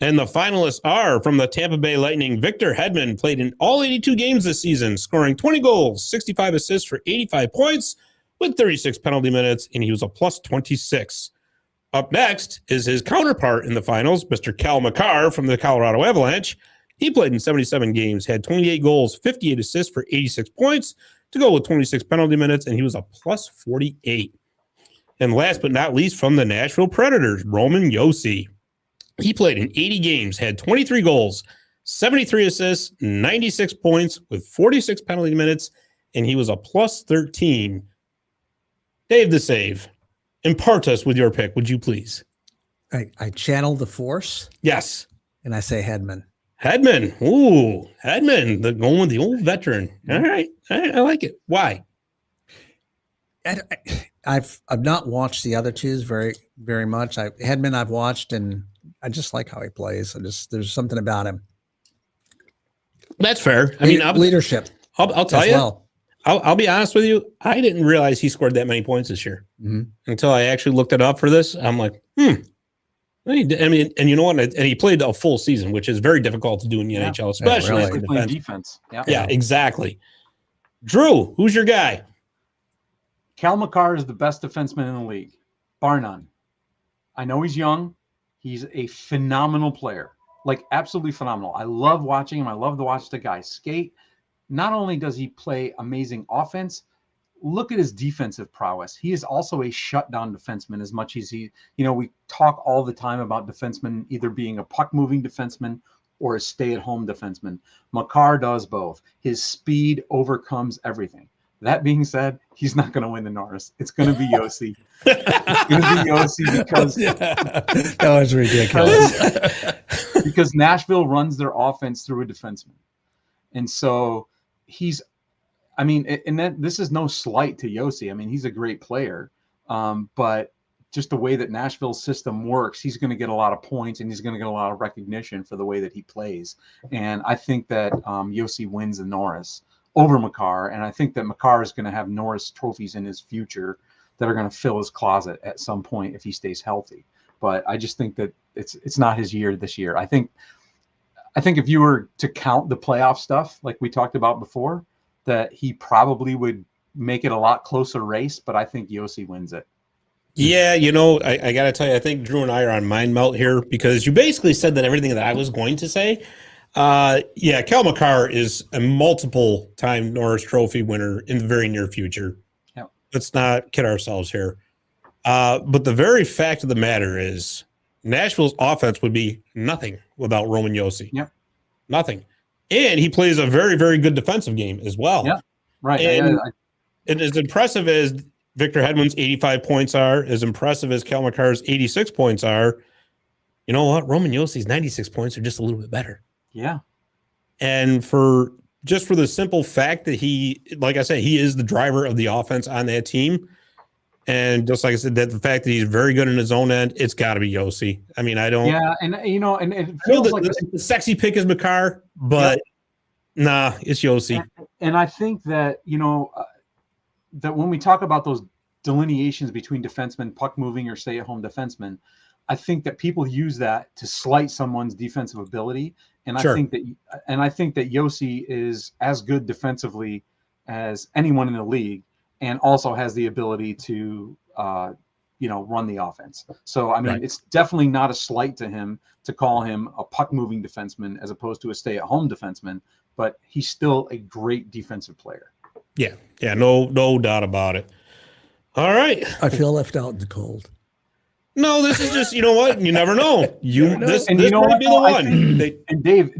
And the finalists are from the Tampa Bay Lightning. Victor Hedman played in all 82 games this season, scoring 20 goals, 65 assists for 85 points with 36 penalty minutes, and he was a plus 26. Up next is his counterpart in the finals, Mr. Cal Makar from the Colorado Avalanche. He played in 77 games, had 28 goals, 58 assists for 86 points to go with 26 penalty minutes, and he was a plus 48. And last but not least, from the Nashville Predators, Roman Josi. He played in 80 games, had 23 goals, 73 assists, 96 points with 46 penalty minutes, and he was a plus 13. Dave the Save, impart us with your pick, would you please? I channel the force. Yes. And I say Hedman. Ooh, Hedman, going with the old veteran. All right. I like it. Why? I've not watched the other twos very, very much. Hedman I've watched, and I just like how he plays. There's something about him. That's fair. I mean, leadership. I'll tell you. Well. I'll be honest with you. I didn't realize he scored that many points this year until I actually looked it up for this. I'm like, I mean, and you know what? And he played a full season, which is very difficult to do in the NHL, especially playing defense. Yeah, exactly. Drew, who's your guy? Cal Makar is the best defenseman in the league, bar none. I know he's young. He's a phenomenal player, like absolutely phenomenal. I love watching him. I love to watch the guy skate. Not only does he play amazing offense, look at his defensive prowess. He is also a shutdown defenseman as much as we talk all the time about defensemen either being a puck-moving defenseman or a stay-at-home defenseman. Makar does both. His speed overcomes everything. That being said, he's not going to win the Norris. It's going to be Josi. It's going to be Josi because that was ridiculous. Because Nashville runs their offense through a defenseman, and so this is no slight to Josi. I mean, he's a great player, but just the way that Nashville's system works, he's going to get a lot of points and he's going to get a lot of recognition for the way that he plays. And I think that Josi wins the Norris over Makar, and I think that Makar is going to have Norris trophies in his future that are going to fill his closet at some point if he stays healthy. But I just think that it's not his year this year. I think if you were to count the playoff stuff like we talked about before, that he probably would make it a lot closer race, but I think Josi wins it. Yeah, I got to tell you, I think Drew and I are on mind melt here because you basically said that everything that I was going to say. Cal Makar is a multiple-time Norris Trophy winner in the very near future. Yep. Let's not kid ourselves here. But the very fact of the matter is Nashville's offense would be nothing without Roman Josi. Yep. Nothing. And he plays a very, very good defensive game as well. Yeah. Right. And as impressive as Victor Hedman's 85 points are, as impressive as Cal McCarr's 86 points are, you know what? Roman Josi's 96 points are just a little bit better. Yeah. And for the simple fact that he, like I said, he is the driver of the offense on that team. And just like I said, that the fact that he's very good in his own end, it's got to be Josi. I mean, I don't. Yeah, and and it feels like the sexy pick is Makar, but nah, it's Josi. And I think that that when we talk about those delineations between defensemen, puck moving or stay-at-home defensemen, I think that people use that to slight someone's defensive ability. And I think that Josi is as good defensively as anyone in the league, and also has the ability to, run the offense. So, I mean, It's definitely not a slight to him to call him a puck-moving defenseman as opposed to a stay-at-home defenseman, but he's still a great defensive player. Yeah, no doubt about it. All right. I feel left out in the cold. No, this is just, you know what? You never know. This might be the one. And Dave,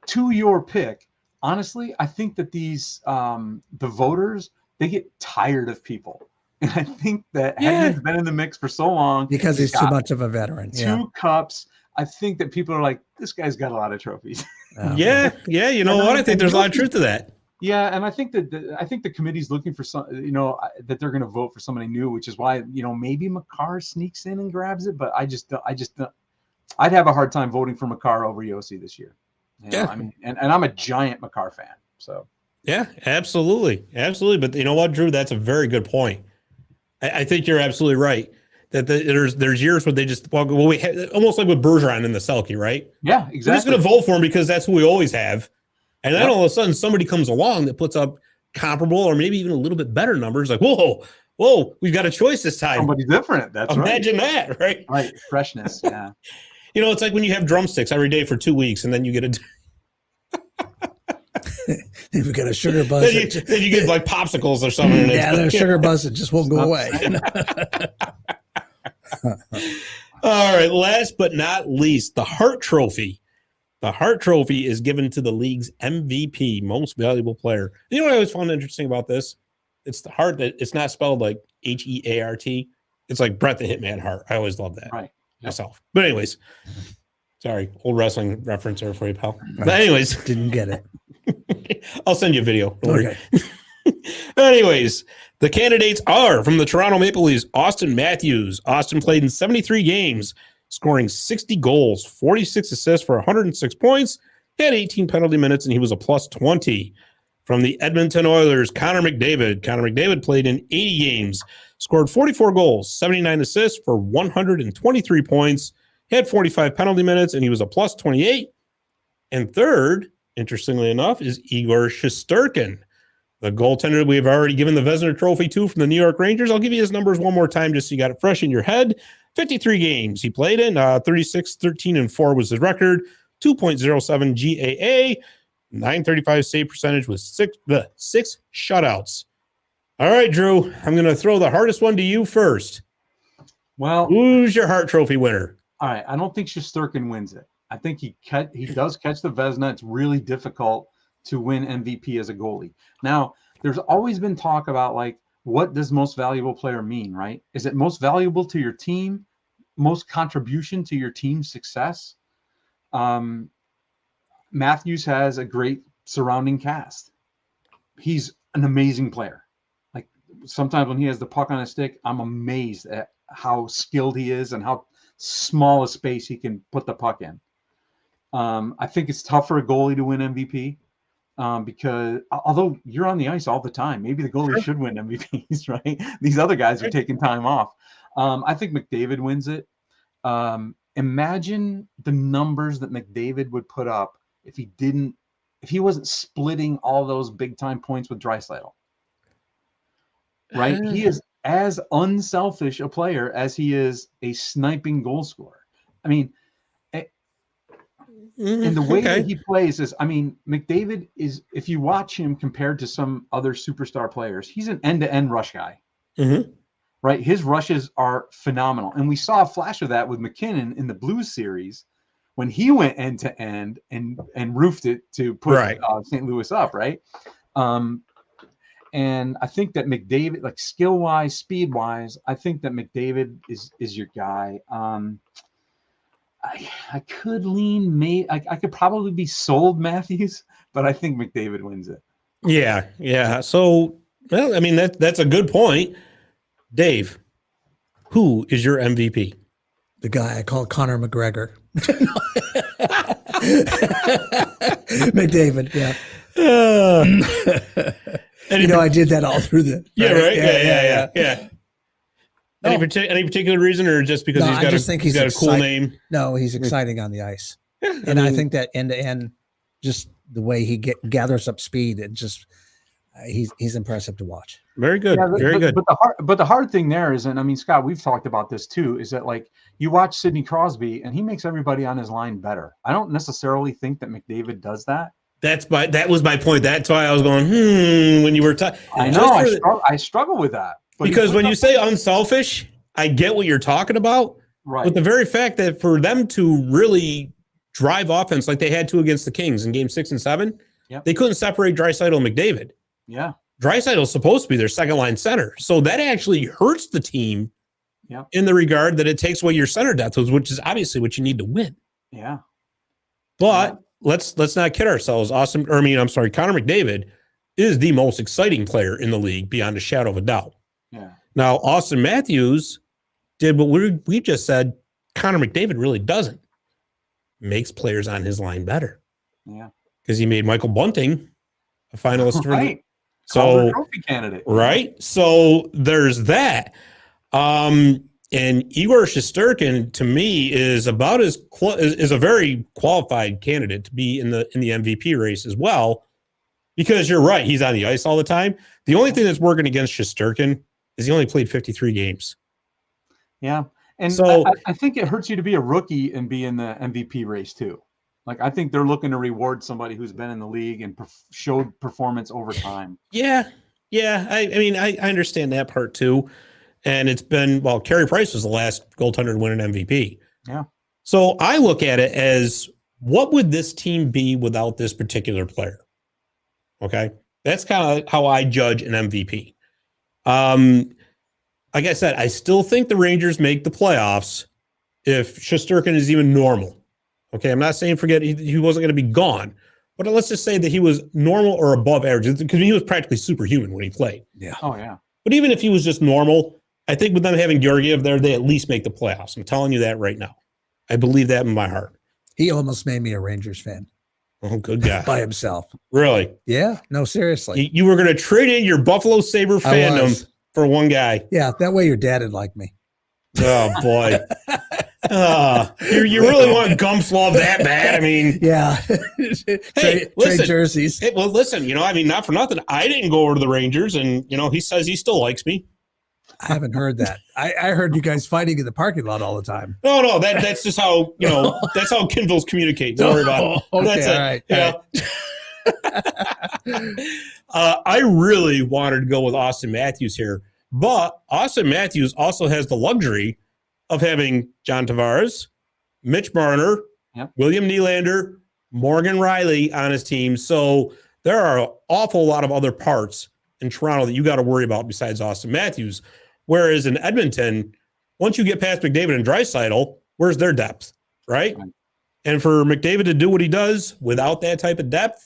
to your pick, honestly, I think that these the voters, they get tired of people. And I think that Hedman's been in the mix for so long. Because he's too much of a veteran. Two cups. I think that people are like, this guy's got a lot of trophies. Yeah. You know what? I think there's a lot of truth to that. Yeah, and I think that the committee's looking for some, that they're going to vote for somebody new, which is why maybe Makar sneaks in and grabs it, but I just don't. I'd have a hard time voting for Makar over Josi this year. I mean, and I'm a giant Makar fan, so. Yeah, absolutely. But you know what, Drew? That's a very good point. I think you're absolutely right. That there's years where they just we have, almost like with Bergeron in the Selke, right? Yeah, exactly. We're just going to vote for him because that's who we always have. And then all of a sudden somebody comes along that puts up comparable or maybe even a little bit better numbers. Like, whoa, we've got a choice this time. Somebody's different. That's Imagine that, right? Right. Freshness. Yeah. It's like when you have drumsticks every day for 2 weeks and then you get We've got a sugar buzz. then you get like popsicles or something. Yeah, there's a sugar buzz that just won't go away. All right. Last but not least, the Hart Trophy. The Hart Trophy is given to the league's MVP, most valuable player. You know what I always found interesting about this? It's the Hart that it's not spelled like Heart. It's like Bret the Hitman Hart. I always love that myself. But anyways, sorry, old wrestling reference there for you, pal. But anyways, didn't get it. I'll send you a video. Okay. Anyways, the candidates are from the Toronto Maple Leafs, Austin Matthews. Austin played in 73 games, scoring 60 goals, 46 assists for 106 points. He had 18 penalty minutes, and he was a plus 20. From the Edmonton Oilers, Connor McDavid. Connor McDavid played in 80 games, scored 44 goals, 79 assists for 123 points. He had 45 penalty minutes, and he was a plus 28. And third, interestingly enough, is Igor Shesterkin, the goaltender we've already given the Vezina Trophy to from the New York Rangers. I'll give you his numbers one more time just so you got it fresh in your head. 53 games he played in, 36, 13, and 4 was his record, 2.07 GAA, 935 save percentage with six shutouts. All right, Drew, I'm going to throw the hardest one to you first. Well, who's your Hart Trophy winner? All right, I don't think Shesterkin wins it. I think he does catch the Vezina. It's really difficult to win MVP as a goalie. Now, there's always been talk about like, what does most valuable player mean, right? Is it most valuable to your team, most contribution to your team's success? Matthews has a great surrounding cast. He's an amazing player. Like sometimes when he has the puck on his stick, I'm amazed at how skilled he is and how small a space he can put the puck in. I think it's tough for a goalie to win MVP. Because although you're on the ice all the time, maybe the goalie should win MVPs, right? These other guys are taking time off. I think McDavid wins it. Imagine the numbers that McDavid would put up if he wasn't splitting all those big time points with Draisaitl. Right? He is as unselfish a player as he is a sniping goal scorer. I mean, and the way that he plays is, I mean, McDavid is, if you watch him compared to some other superstar players, he's an end-to-end rush guy. right? His rushes are phenomenal. And we saw a flash of that with McKinnon in the Blues series when he went end to end and roofed it to put St. Louis up, right? And I think that McDavid, like skill wise, speed wise, I think that McDavid is your guy. I could lean, I could probably be sold Matthews, but I think McDavid wins it. Yeah. So, well, I mean, that's a good point. Dave, who is your MVP? The guy I call Conor McGregor. McDavid, yeah. I did that all through the. Yeah, right? Yeah. Any particular reason, or just because he's got a cool name? No, he's exciting on the ice. I think that end to end, just the way he gathers up speed, and just he's impressive to watch. Very good, very good. But the hard thing there is, and I mean, Scott, we've talked about this too, is that like you watch Sidney Crosby and he makes everybody on his line better. I don't necessarily think that McDavid does that. That was my point. That's why I was going, when you were talking. I know I struggle with that. Because when you say unselfish, I get what you're talking about. Right. But the very fact that for them to really drive offense like they had to against the Kings in game 6 and 7, they couldn't separate Draisaitl and McDavid. Yeah. Draisaitl's supposed to be their second line center. So that actually hurts the team in the regard that it takes away your center depth, which is obviously what you need to win. Yeah. But let's not kid ourselves. Conor McDavid is the most exciting player in the league beyond a shadow of a doubt. Yeah. Now, Austin Matthews did what we just said Connor McDavid really doesn't. Makes players on his line better. Yeah. Because he made Michael Bunting a finalist for the Calder trophy candidate. Right. So there's that. And Igor Shesterkin, to me, is about is a very qualified candidate to be in the MVP race as well, because you're right, he's on the ice all the time. The only thing that's working against Shesterkin is he only played 53 games. Yeah, and so I think it hurts you to be a rookie and be in the MVP race too. Like I think they're looking to reward somebody who's been in the league and showed performance over time. Yeah. I mean, I understand that part too. And it's been, Carey Price was the last goaltender to win an MVP. Yeah. So I look at it as, what would this team be without this particular player? Okay. That's kind of how I judge an MVP. Like I said, I still think the Rangers make the playoffs if Shesterkin is even normal. Okay. I'm not saying forget he wasn't going to be gone, but let's just say that he was normal or above average, because he was practically superhuman when he played. Yeah. Oh, yeah. But even if he was just normal, I think with them having Georgiev there, they at least make the playoffs. I'm telling you that right now. I believe that in my heart. He almost made me a Rangers fan. Oh, good guy. By himself. Really? Yeah. No, seriously. You were going to trade in your Buffalo Sabre fandom for one guy. Yeah. That way your dad would like me. Oh, boy. You really want Gumps love that bad? I mean, yeah. Trade jerseys. Hey, well, listen, I mean, not for nothing. I didn't go over to the Rangers, and, he says he still likes me. I haven't heard that. I heard you guys fighting in the parking lot all the time. No, that's just how, that's how Kinvilles communicate. Don't worry about it. Okay, that's all right. I really wanted to go with Austin Matthews here, but Austin Matthews also has the luxury of having John Tavares, Mitch Marner, William Nylander, Morgan Riley on his team. So there are an awful lot of other parts in Toronto that you got to worry about besides Austin Matthews. Whereas in Edmonton, once you get past McDavid and Draisaitl, where's their depth, right? And for McDavid to do what he does without that type of depth,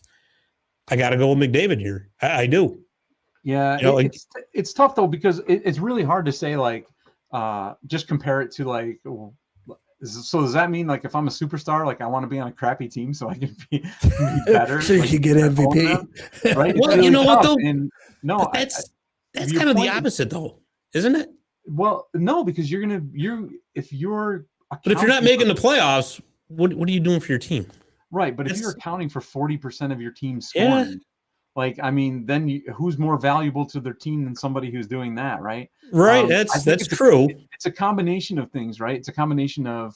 I got to go with McDavid here. I do. Yeah, it's tough though, because it's really hard to say just compare it to so does that mean if I'm a superstar, I want to be on a crappy team so I can be better? So you can get MVP, right? Well, really what though? And that's kind of the opposite though, isn't it? Well, no, because if you're not making the playoffs, what are you doing for your team? Right, but if you're accounting for 40% of your team scoring, then who's more valuable to their team than somebody who's doing that, right? Right, that's true. It's a combination of things, right? It's a combination of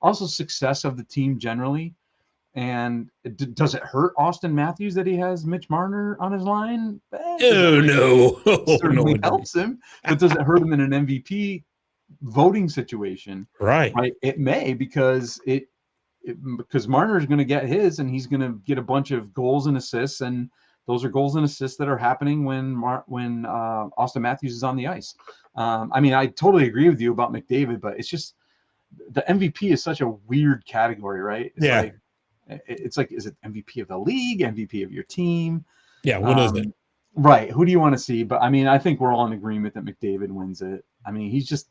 also success of the team generally, And does it hurt Austin Matthews that he has Mitch Marner on his line? Oh, no. It certainly No, helps him. But does it hurt him in an MVP voting situation? Right. It may, because because Marner is going to get his, and he's going to get a bunch of goals and assists, and those are goals and assists that are happening when Austin Matthews is on the ice. I mean, I totally agree with you about McDavid, but it's just the MVP is such a weird category, right? It's like, is it MVP of the league, MVP of your team? Yeah, what is it? Right. Who do you want to see? But I mean, I think we're all in agreement that McDavid wins it. I mean, he's just,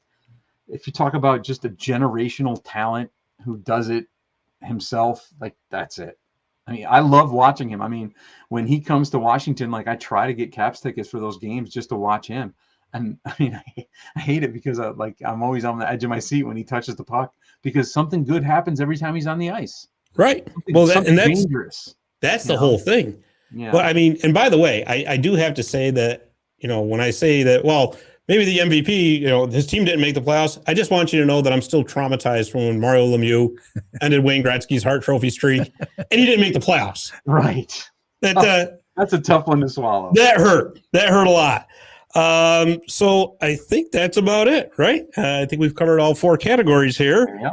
if you talk about just a generational talent who does it himself, like, that's it. I mean, I love watching him. I mean, when he comes to Washington, like, I try to get Caps tickets for those games just to watch him. And I mean, I hate it because I'm always on the edge of my seat when he touches the puck, because something good happens every time he's on the ice. Right. Well, that's dangerous. That's the whole thing. Yeah. But I mean, and by the way, I do have to say that, when I say that, well, maybe the MVP, his team didn't make the playoffs. I just want you to know that I'm still traumatized from when Mario Lemieux ended Wayne Gretzky's Hart Trophy streak, and he didn't make the playoffs. Right. That's a tough one to swallow. That hurt. That hurt a lot. So I think that's about it, right? I think we've covered all 4 categories here. Yeah.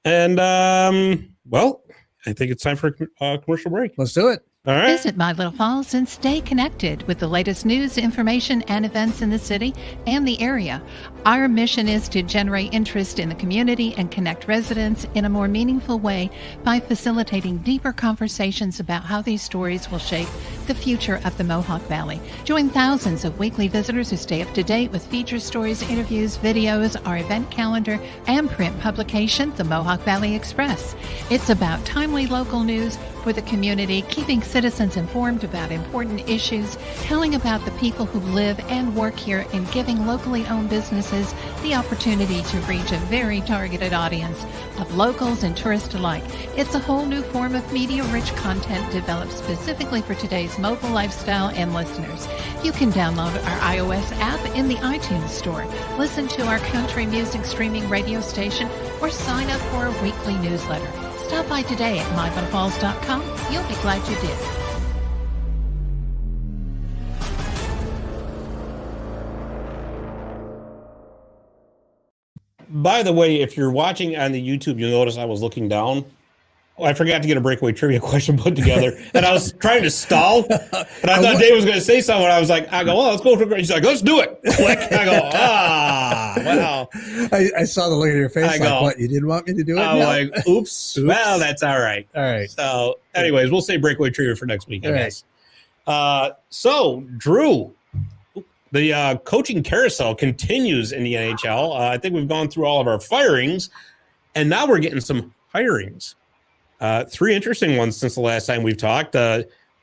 And, well, I think it's time for a commercial break. Let's do it. All right. Visit My Little Falls and stay connected with the latest news, information, and events in the city and the area. Our mission is to generate interest in the community and connect residents in a more meaningful way by facilitating deeper conversations about how these stories will shape the future of the Mohawk Valley. Join thousands of weekly visitors who stay up to date with feature stories, interviews, videos, our event calendar, and print publication, the Mohawk Valley Express. It's about timely local news for the community, keeping citizens informed about important issues, telling about the people who live and work here, and giving locally owned businesses the opportunity to reach a very targeted audience of locals and tourists alike. It's a whole new form of media-rich content developed specifically for today's mobile lifestyle and listeners. You can download our iOS app in the iTunes Store, listen to our country music streaming radio station, or sign up for a weekly newsletter. Stop by today at mylittlefalls.com. You'll be glad you did. By the way, if you're watching on the YouTube, you'll notice I was looking down. Oh, I forgot to get a breakaway trivia question put together, and I was trying to stall. And I thought Dave was going to say something. I was like, let's go for it. He's like, let's do it. I go, wow. I saw the look on your face. What, you didn't want me to do it? I'm like, oops. Well, that's all right. All right. So, anyways, we'll say breakaway trivia for next week, I guess. So, Drew, the coaching carousel continues in the NHL. I think we've gone through all of our firings, and now we're getting some hirings. 3 interesting ones since the last time we've talked.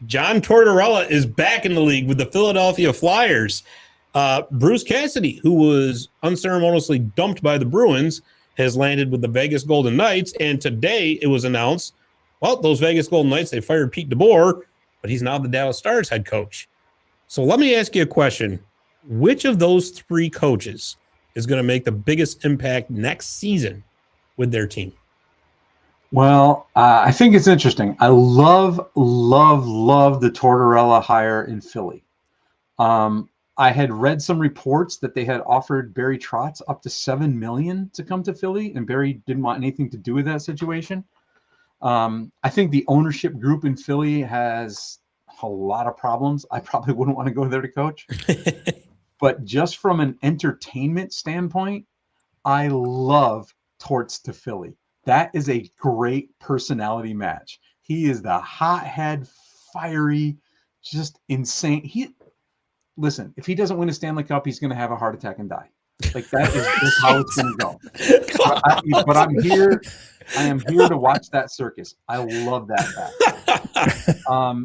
John Tortorella is back in the league with the Philadelphia Flyers. Bruce Cassidy, who was unceremoniously dumped by the Bruins, has landed with the Vegas Golden Knights. And today it was announced, well, those Vegas Golden Knights, they fired Pete DeBoer, but he's now the Dallas Stars head coach. So let me ask you a question. Which of those 3 coaches is going to make the biggest impact next season with their team? Well, I think it's interesting. I love the Tortorella hire in Philly. I had read some reports that they had offered Barry Trotz up to $7 million to come to Philly, and Barry didn't want anything to do with that situation. I think the ownership group in Philly has a lot of problems. I probably wouldn't want to go there to coach. But just from an entertainment standpoint, I love Torts to Philly. That is a great personality match. He is the hothead, fiery, just insane. Listen, if he doesn't win a Stanley Cup, he's going to have a heart attack and die. Like, that is just how it's going to go. But I'm here. I am here to watch that circus. I love that guy.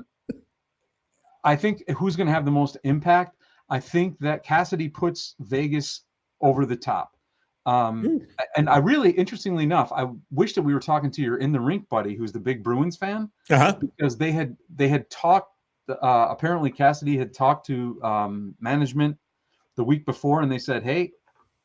I think who's going to have the most impact? I think that Cassidy puts Vegas over the top. And I really, interestingly enough, I wish that we were talking to your In the Rink buddy, who's the big Bruins fan, because they had talked. Apparently, Cassidy had talked to management the week before, and they said, "Hey,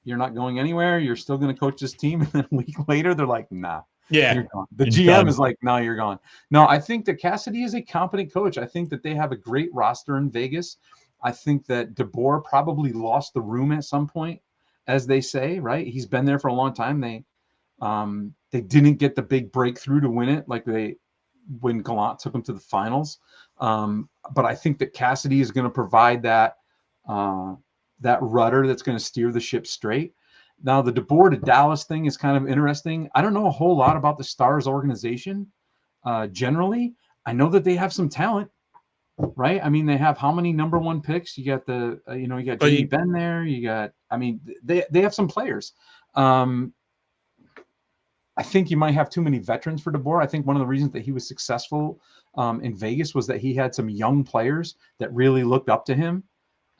you're not going anywhere. You're still going to coach this team." And then a week later, they're like, "Nah, Yeah. You're gone. The You're GM done. is like, no, you're gone. No, I think that Cassidy is a competent coach. I think that they have a great roster in Vegas. I think that DeBoer probably lost the room at some point, as they say, right? He's been there for a long time. They didn't get the big breakthrough to win it when Gallant took them to the finals. But I think that Cassidy is going to provide that rudder that's going to steer the ship straight. Now, the DeBoer to Dallas thing is kind of interesting. I don't know a whole lot about the Stars organization generally. I know that they have some talent. Right. I mean, they have how many number one picks? You got you got Jamie Benn there. They have some players. I think you might have too many veterans for DeBoer. I think one of the reasons that he was successful in Vegas was that he had some young players that really looked up to him,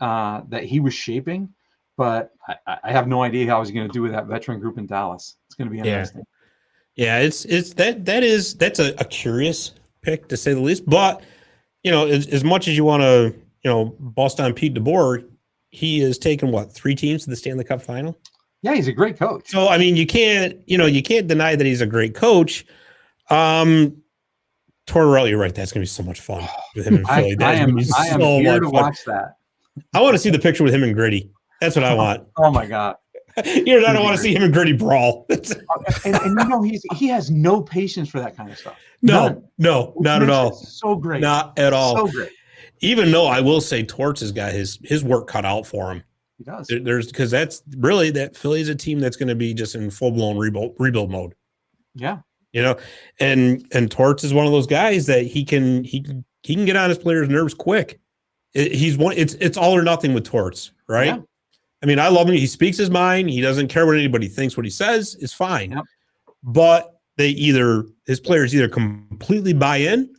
that he was shaping. But I have no idea how he's going to do with that veteran group in Dallas. It's going to be interesting. Yeah, that's a curious pick, to say the least. But as much as you want to, bust on Pete DeBoer, he has taken 3 teams to the Stanley Cup Final. Yeah, he's a great coach. So I mean, you can't deny that he's a great coach. Tortorella, you're right. That's gonna be so much fun with him in Philly. I am here to watch that. I want to see the picture with him and Gritty. That's what I want. Oh my God. I don't want to see him and Gritty brawl. and he has no patience for that kind of stuff. No, not at all. So great. Not at all. So great. Even though I will say Torts has got his work cut out for him. He does. Because that's really that Philly's a team that's going to be just in full blown rebuild mode. Yeah. And Torts is one of those guys that he can get on his players' nerves quick. It's all or nothing with Torts, right? Yeah. I mean, I love him. He speaks his mind. He doesn't care what anybody thinks. What he says is fine. Yep. But his players either completely buy in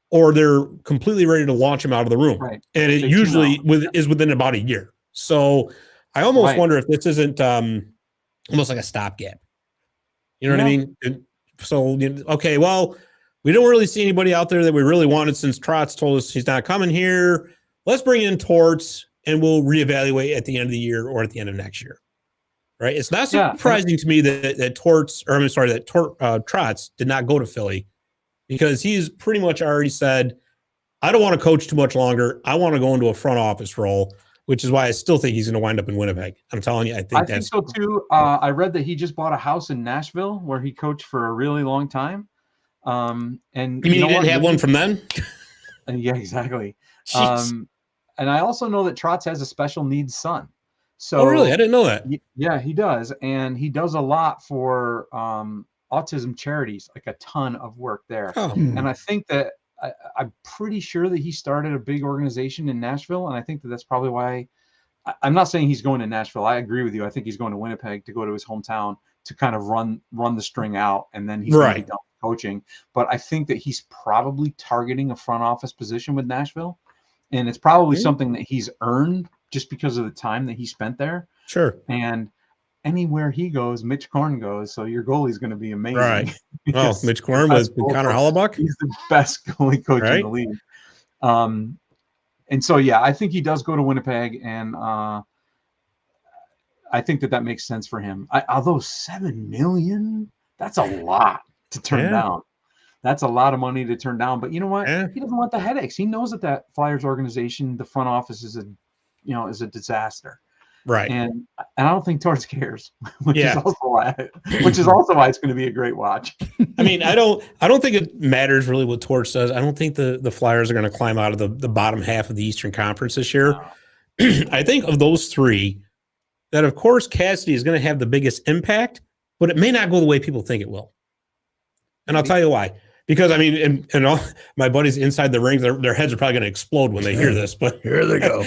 or they're completely ready to launch him out of the room. Right. And it usually is within about a year. So I almost wonder if this isn't almost like a stopgap. You know what I mean? So, okay, well, we don't really see anybody out there that we really wanted since Trotz told us he's not coming here. Let's bring in Torts and we'll reevaluate at the end of the year or at the end of next year. Right? It's not surprising to me that Trotz did not go to Philly, because he's pretty much already said, I don't want to coach too much longer. I want to go into a front office role, which is why I still think he's going to wind up in Winnipeg. I'm telling you, I think so too. I read that he just bought a house in Nashville where he coached for a really long time. And you mean he didn't have one from then? Yeah, exactly. And I also know that Trotz has a special needs son. So, really? I didn't know that. Yeah, he does. And he does a lot for autism charities, like a ton of work there. Oh. And I think that I'm pretty sure that he started a big organization in Nashville. And I think that that's probably why I'm not saying he's going to Nashville. I agree with you. I think he's going to Winnipeg to go to his hometown to kind of run the string out. And then he's going to be done coaching. But I think that he's probably targeting a front office position with Nashville. And it's probably something that he's earned just because of the time that he spent there. Sure. And anywhere he goes, Mitch Korn goes. So your goalie's going to be amazing. Right. Oh, Mitch Korn with Connor Hellebuck. He's the best goalie coach in the league. And so, yeah, I think he does go to Winnipeg. And I think that makes sense for him. Although $7 million, that's a lot to turn down. That's a lot of money to turn down. But you know what? Yeah. He doesn't want the headaches. He knows that Flyers organization, the front office is a disaster. Right. And I don't think Torts cares, which is also why it's going to be a great watch. I mean, I don't think it matters really what Torts does. I don't think the Flyers are going to climb out of the bottom half of the Eastern Conference this year. I think of those three, that of course Cassidy is going to have the biggest impact, but it may not go the way people think it will. And I'll tell you why. Because, I mean, and all my buddies inside the rings, their heads are probably going to explode when they hear this. But here they go.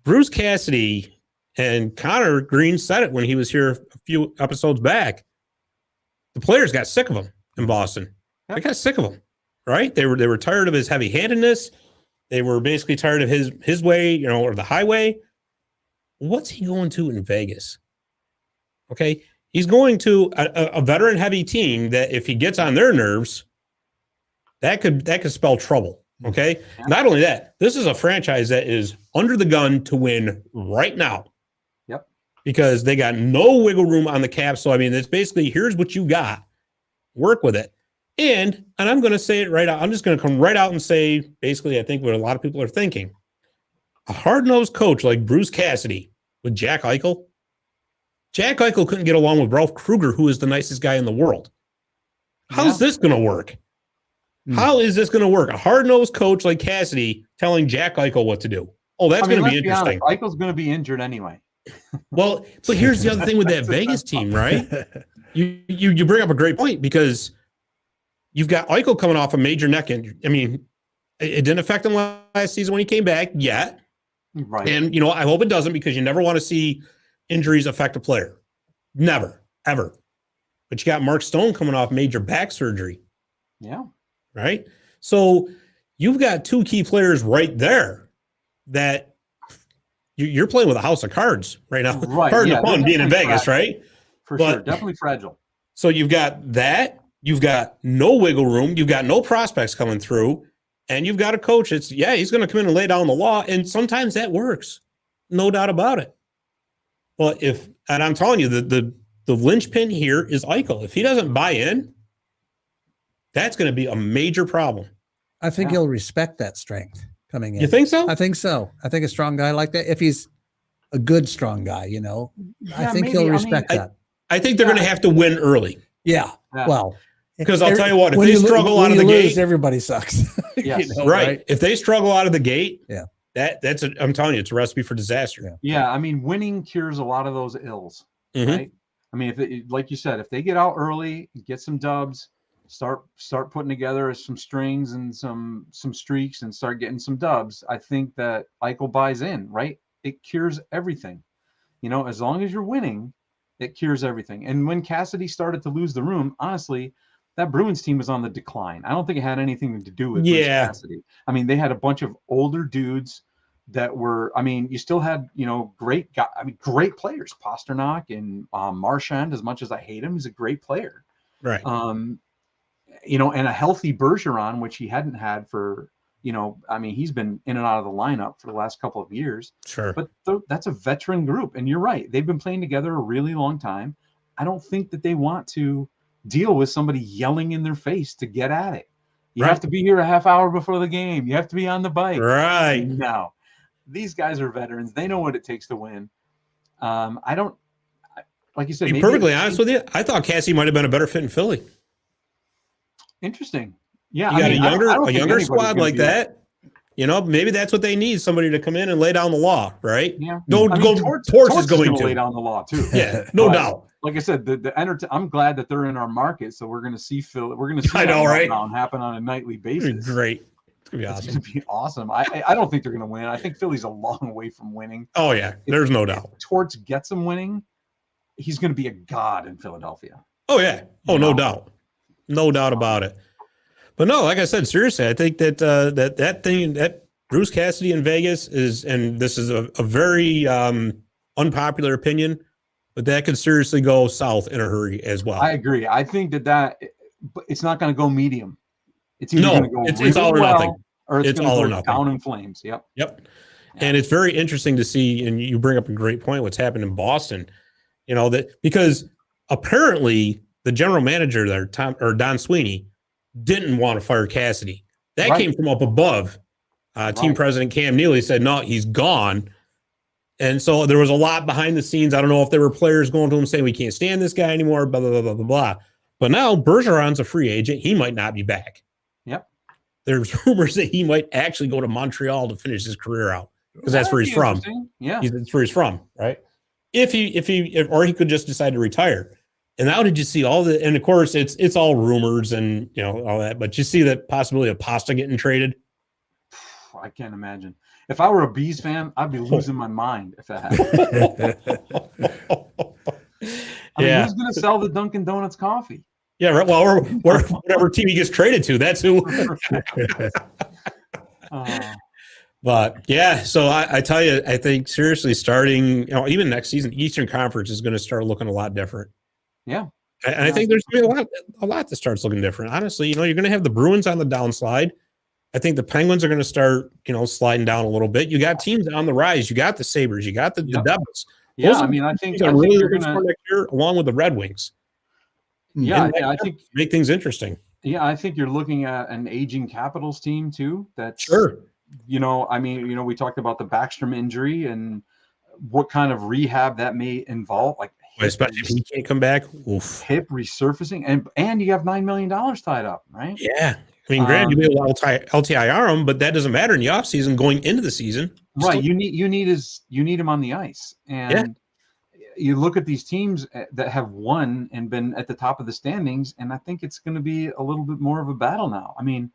Bruce Cassidy and Connor Green said it when he was here a few episodes back. The players got sick of him in Boston. They got sick of him, right? They were tired of his heavy-handedness. They were basically tired of his way, or the highway. What's he going to in Vegas? Okay. He's going to a veteran-heavy team that if he gets on their nerves, that could spell trouble, okay? Yeah. Not only that, this is a franchise that is under the gun to win right now. Yep. because they got no wiggle room on the cap. So, I mean, it's basically, here's what you got. Work with it. And I'm going to say it right out. I'm just going to come right out and say, basically, I think what a lot of people are thinking. A hard-nosed coach like Bruce Cassidy with Jack Eichel. Jack Eichel couldn't get along with Ralph Kruger, who is the nicest guy in the world. How's this going to work? How is this going to work? A hard-nosed coach like Cassidy telling Jack Eichel what to do. Oh, that's going to be interesting. Eichel's going to be injured anyway. Well, but here's the other thing with that Vegas team, right? You bring up a great point because you've got Eichel coming off a major neck injury. I mean, it didn't affect him last season when he came back yet. Right. And, I hope it doesn't because you never want to see injuries affect a player. Never, ever. But you got Mark Stone coming off major back surgery. Yeah. Right? So you've got two key players right there that you're playing with a house of cards right now. Right. Pardon the pun, being in Vegas, right? For sure. Definitely fragile. So you've got that. You've got no wiggle room. You've got no prospects coming through. And you've got a coach. He's going to come in and lay down the law. And sometimes that works. No doubt about it. Well, and I'm telling you, the linchpin here is Eichel. If he doesn't buy in, that's going to be a major problem. I think he'll respect that strength coming in. You think so? I think so. I think a strong guy like that, if he's a good, strong guy, I think he'll respect that. I think they're going to have to win early. Yeah. Well, because I'll tell you what, if they struggle out of the gate, everybody sucks. Yes. Right. If they struggle out of the gate, I'm telling you, it's a recipe for disaster. Yeah. I mean, winning cures a lot of those ills, right? I mean, like you said, if they get out early, get some dubs, start putting together some strings and some streaks and start getting some dubs, I think that Eichel buys in, right? It cures everything. As long as you're winning, it cures everything. And when Cassidy started to lose the room, honestly, that Bruins team was on the decline. I don't think it had anything to do with Bruce Cassidy. I mean, they had a bunch of older dudes that were, you still had, great players. Pasternak and Marchand, as much as I hate him, is a great player. Right. And a healthy Bergeron, which he hadn't had for, he's been in and out of the lineup for the last couple of years. Sure. But that's a veteran group. And you're right. They've been playing together a really long time. I don't think that they want to deal with somebody yelling in their face to get at it. You have to be here a half hour before the game. You have to be on the bike. Right. No, these guys are veterans. They know what it takes to win. Like you said, to be perfectly honest with you, I thought Cassie might have been a better fit in Philly. Interesting. Yeah. You got a younger squad like that. Maybe that's what they need, somebody to come in and lay down the law, right? Yeah. Torch is going to lay down the law too. Yeah, no doubt. Like I said, I'm glad that they're in our market, so we're going to see Phil. We're going to see happen on a nightly basis. Great, it's going to be awesome. It's going to be awesome. I don't think they're going to win. I think Philly's a long way from winning. Oh yeah, there's no doubt. If Torch gets him winning, he's going to be a god in Philadelphia. Oh yeah. Oh no doubt, no doubt about it. But no, like I said, seriously, I think that that Bruce Cassidy in Vegas is, and this is a very unpopular opinion, but that could seriously go south in a hurry as well. I agree. I think that it's not going to go medium. It's either going to go it's all or nothing, or it's all or go nothing. Down in flames. Yep. And it's very interesting to see, and you bring up a great point, what's happened in Boston. That because apparently the general manager there, Don Sweeney, didn't want to fire Cassidy. That came from up above. Team president Cam Neely said, no, he's gone. And so there was a lot behind the scenes. I don't know if there were players going to him saying, we can't stand this guy anymore, blah, blah, blah, blah, blah, blah. But now Bergeron's a free agent. He might not be back. Yep. There's rumors that he might actually go to Montreal to finish his career out because that's where he's from. Yeah. That's where he's from, right? Or he could just decide to retire. And now did you see and of course it's all rumors and all that, but you see that possibility of Pasta getting traded? I can't imagine. If I were a Bees fan, I'd be losing my mind if that happened. Who's going to sell the Dunkin' Donuts coffee? Yeah, right. Well, whatever team he gets traded to, that's who. But yeah, so I tell you, I think seriously, starting even next season, Eastern Conference is going to start looking a lot different. Yeah, and I think there's going to be a lot that starts looking different. Honestly, you're going to have the Bruins on the downslide. I think the Penguins are going to start, sliding down a little bit. You got teams on the rise. You got the Sabres. You got the Devils. Yeah, I mean, I think really you're looking gonna for next year, along with the Red Wings. Yeah, I think make things interesting. Yeah, I think you're looking at an aging Capitals team too. That's sure. I mean, we talked about the Backstrom injury and what kind of rehab that may involve, like especially if he can't come back. Oof. Hip resurfacing, and you have $9 million tied up, right? Yeah. I mean, granted, you may be able to LTIR him, but that doesn't matter in the offseason going into the season. Right. You need him on the ice. And you look at these teams that have won and been at the top of the standings, and I think it's going to be a little bit more of a battle now. I mean,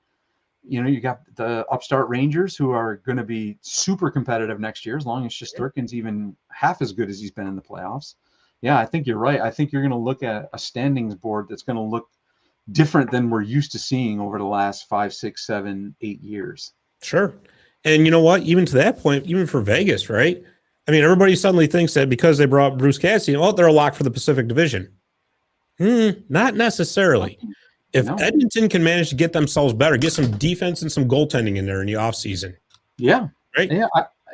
you got the upstart Rangers, who are going to be super competitive next year, as long as Shesterkin's even half as good as he's been in the playoffs. Yeah, I think you're right. I think you're going to look at a standings board that's going to look different than we're used to seeing over the last 5, 6, 7, 8 years. Sure. And you know what? Even to that point, even for Vegas, right? I mean, everybody suddenly thinks that because they brought Bruce Cassidy, they're a lock for the Pacific Division. Not necessarily. If Edmonton can manage to get themselves better, get some defense and some goaltending in there in the offseason. Yeah. Right?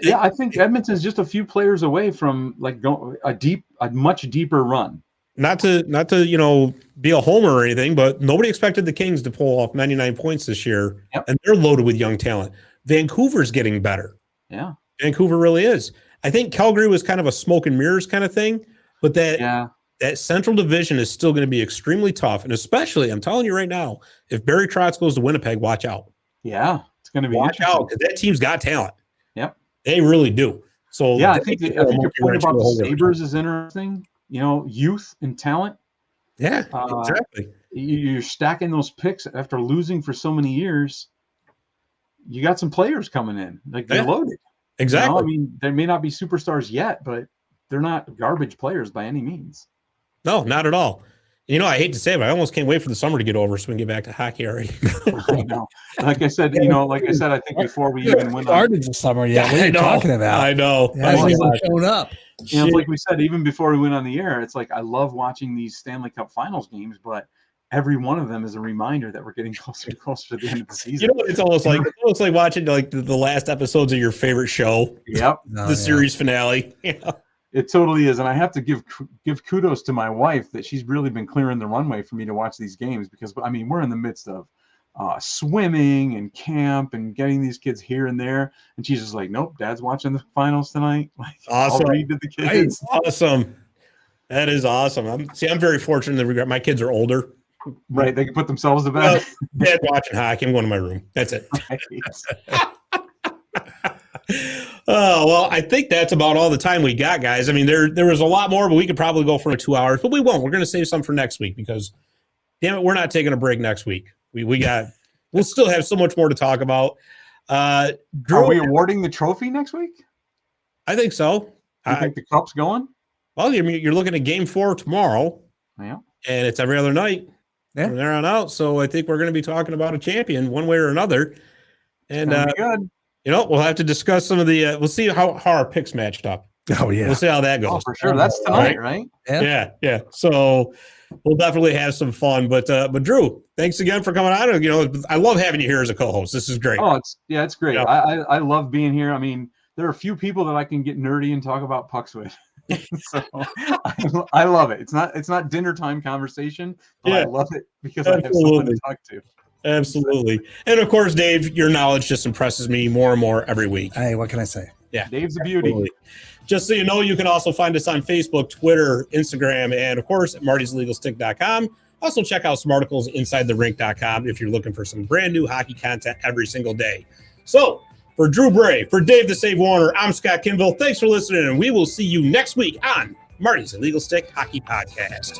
Yeah, I think Edmonton's just a few players away from like going a much deeper run. Not to be a homer or anything, but nobody expected the Kings to pull off 99 points this year, and they're loaded with young talent. Vancouver's getting better. Yeah, Vancouver really is. I think Calgary was kind of a smoke and mirrors kind of thing, but that Central Division is still going to be extremely tough, and especially, I'm telling you right now, if Barry Trotz goes to Winnipeg, watch out. Yeah, it's going to be watch out because that team's got talent. Yep, they really do. So I think your point about the Sabres is interesting. Youth and talent. Yeah, exactly. You're stacking those picks after losing for so many years. You got some players coming in, like they're loaded. Exactly. I mean, they may not be superstars yet, but they're not garbage players by any means. No, not at all. I hate to say it, but I almost can't wait for the summer to get over so we can get back to hockey already. I know. Like I said, I think before we even went started the summer yet. What are you talking about? I know. It hasn't even shown up. Like we said, even before we went on the air, it's like I love watching these Stanley Cup Finals games, but every one of them is a reminder that we're getting closer and closer to the end of the season. It's almost like watching like the last episodes of your favorite show. Yep. The series finale. Yeah. It totally is. And I have to give kudos to my wife that she's really been clearing the runway for me to watch these games because, I mean, we're in the midst of swimming and camp and getting these kids here and there. And she's just like, nope, Dad's watching the finals tonight. Like, awesome. I'll read to the kids. Awesome. That is awesome. I'm very fortunate that my kids are older. Right. They can put themselves to bed. Dad's watching hockey. I'm going to my room. That's it. Oh, well, I think that's about all the time we got, guys. I mean, there was a lot more, but we could probably go for 2 hours, but we won't. We're going to save some for next week because, damn it, we're not taking a break next week. We'll still have so much more to talk about. Drew, are we awarding the trophy next week? I think so. You think the cup's going? Well, you're looking at Game 4 tomorrow. Yeah. And it's every other night from there on out. So I think we're going to be talking about a champion one way or another. And good. We'll have to discuss some of the we'll see how our picks matched up. Oh, yeah. We'll see how that goes. Oh, for sure. That's tonight, right? Yeah. So we'll definitely have some fun. But Drew, thanks again for coming on. I love having you here as a co-host. This is great. Oh, it's great. Yeah. I love being here. I mean, there are a few people that I can get nerdy and talk about pucks with. So I love it. It's not dinner time conversation, but I love it because I have someone to talk to. Absolutely. And of course, Dave, your knowledge just impresses me more and more every week. Hey, what can I say? Yeah. Dave's a beauty. Absolutely. Just so you know, you can also find us on Facebook, Twitter, Instagram, and of course at martyslegalstick.com. Also check out some articles InsideTheRink.com if you're looking for some brand new hockey content every single day. So for Drew Bray, for Dave the Save Warner, I'm Scott Kinville. Thanks for listening, and we will see you next week on Marty's Illegal Stick Hockey Podcast.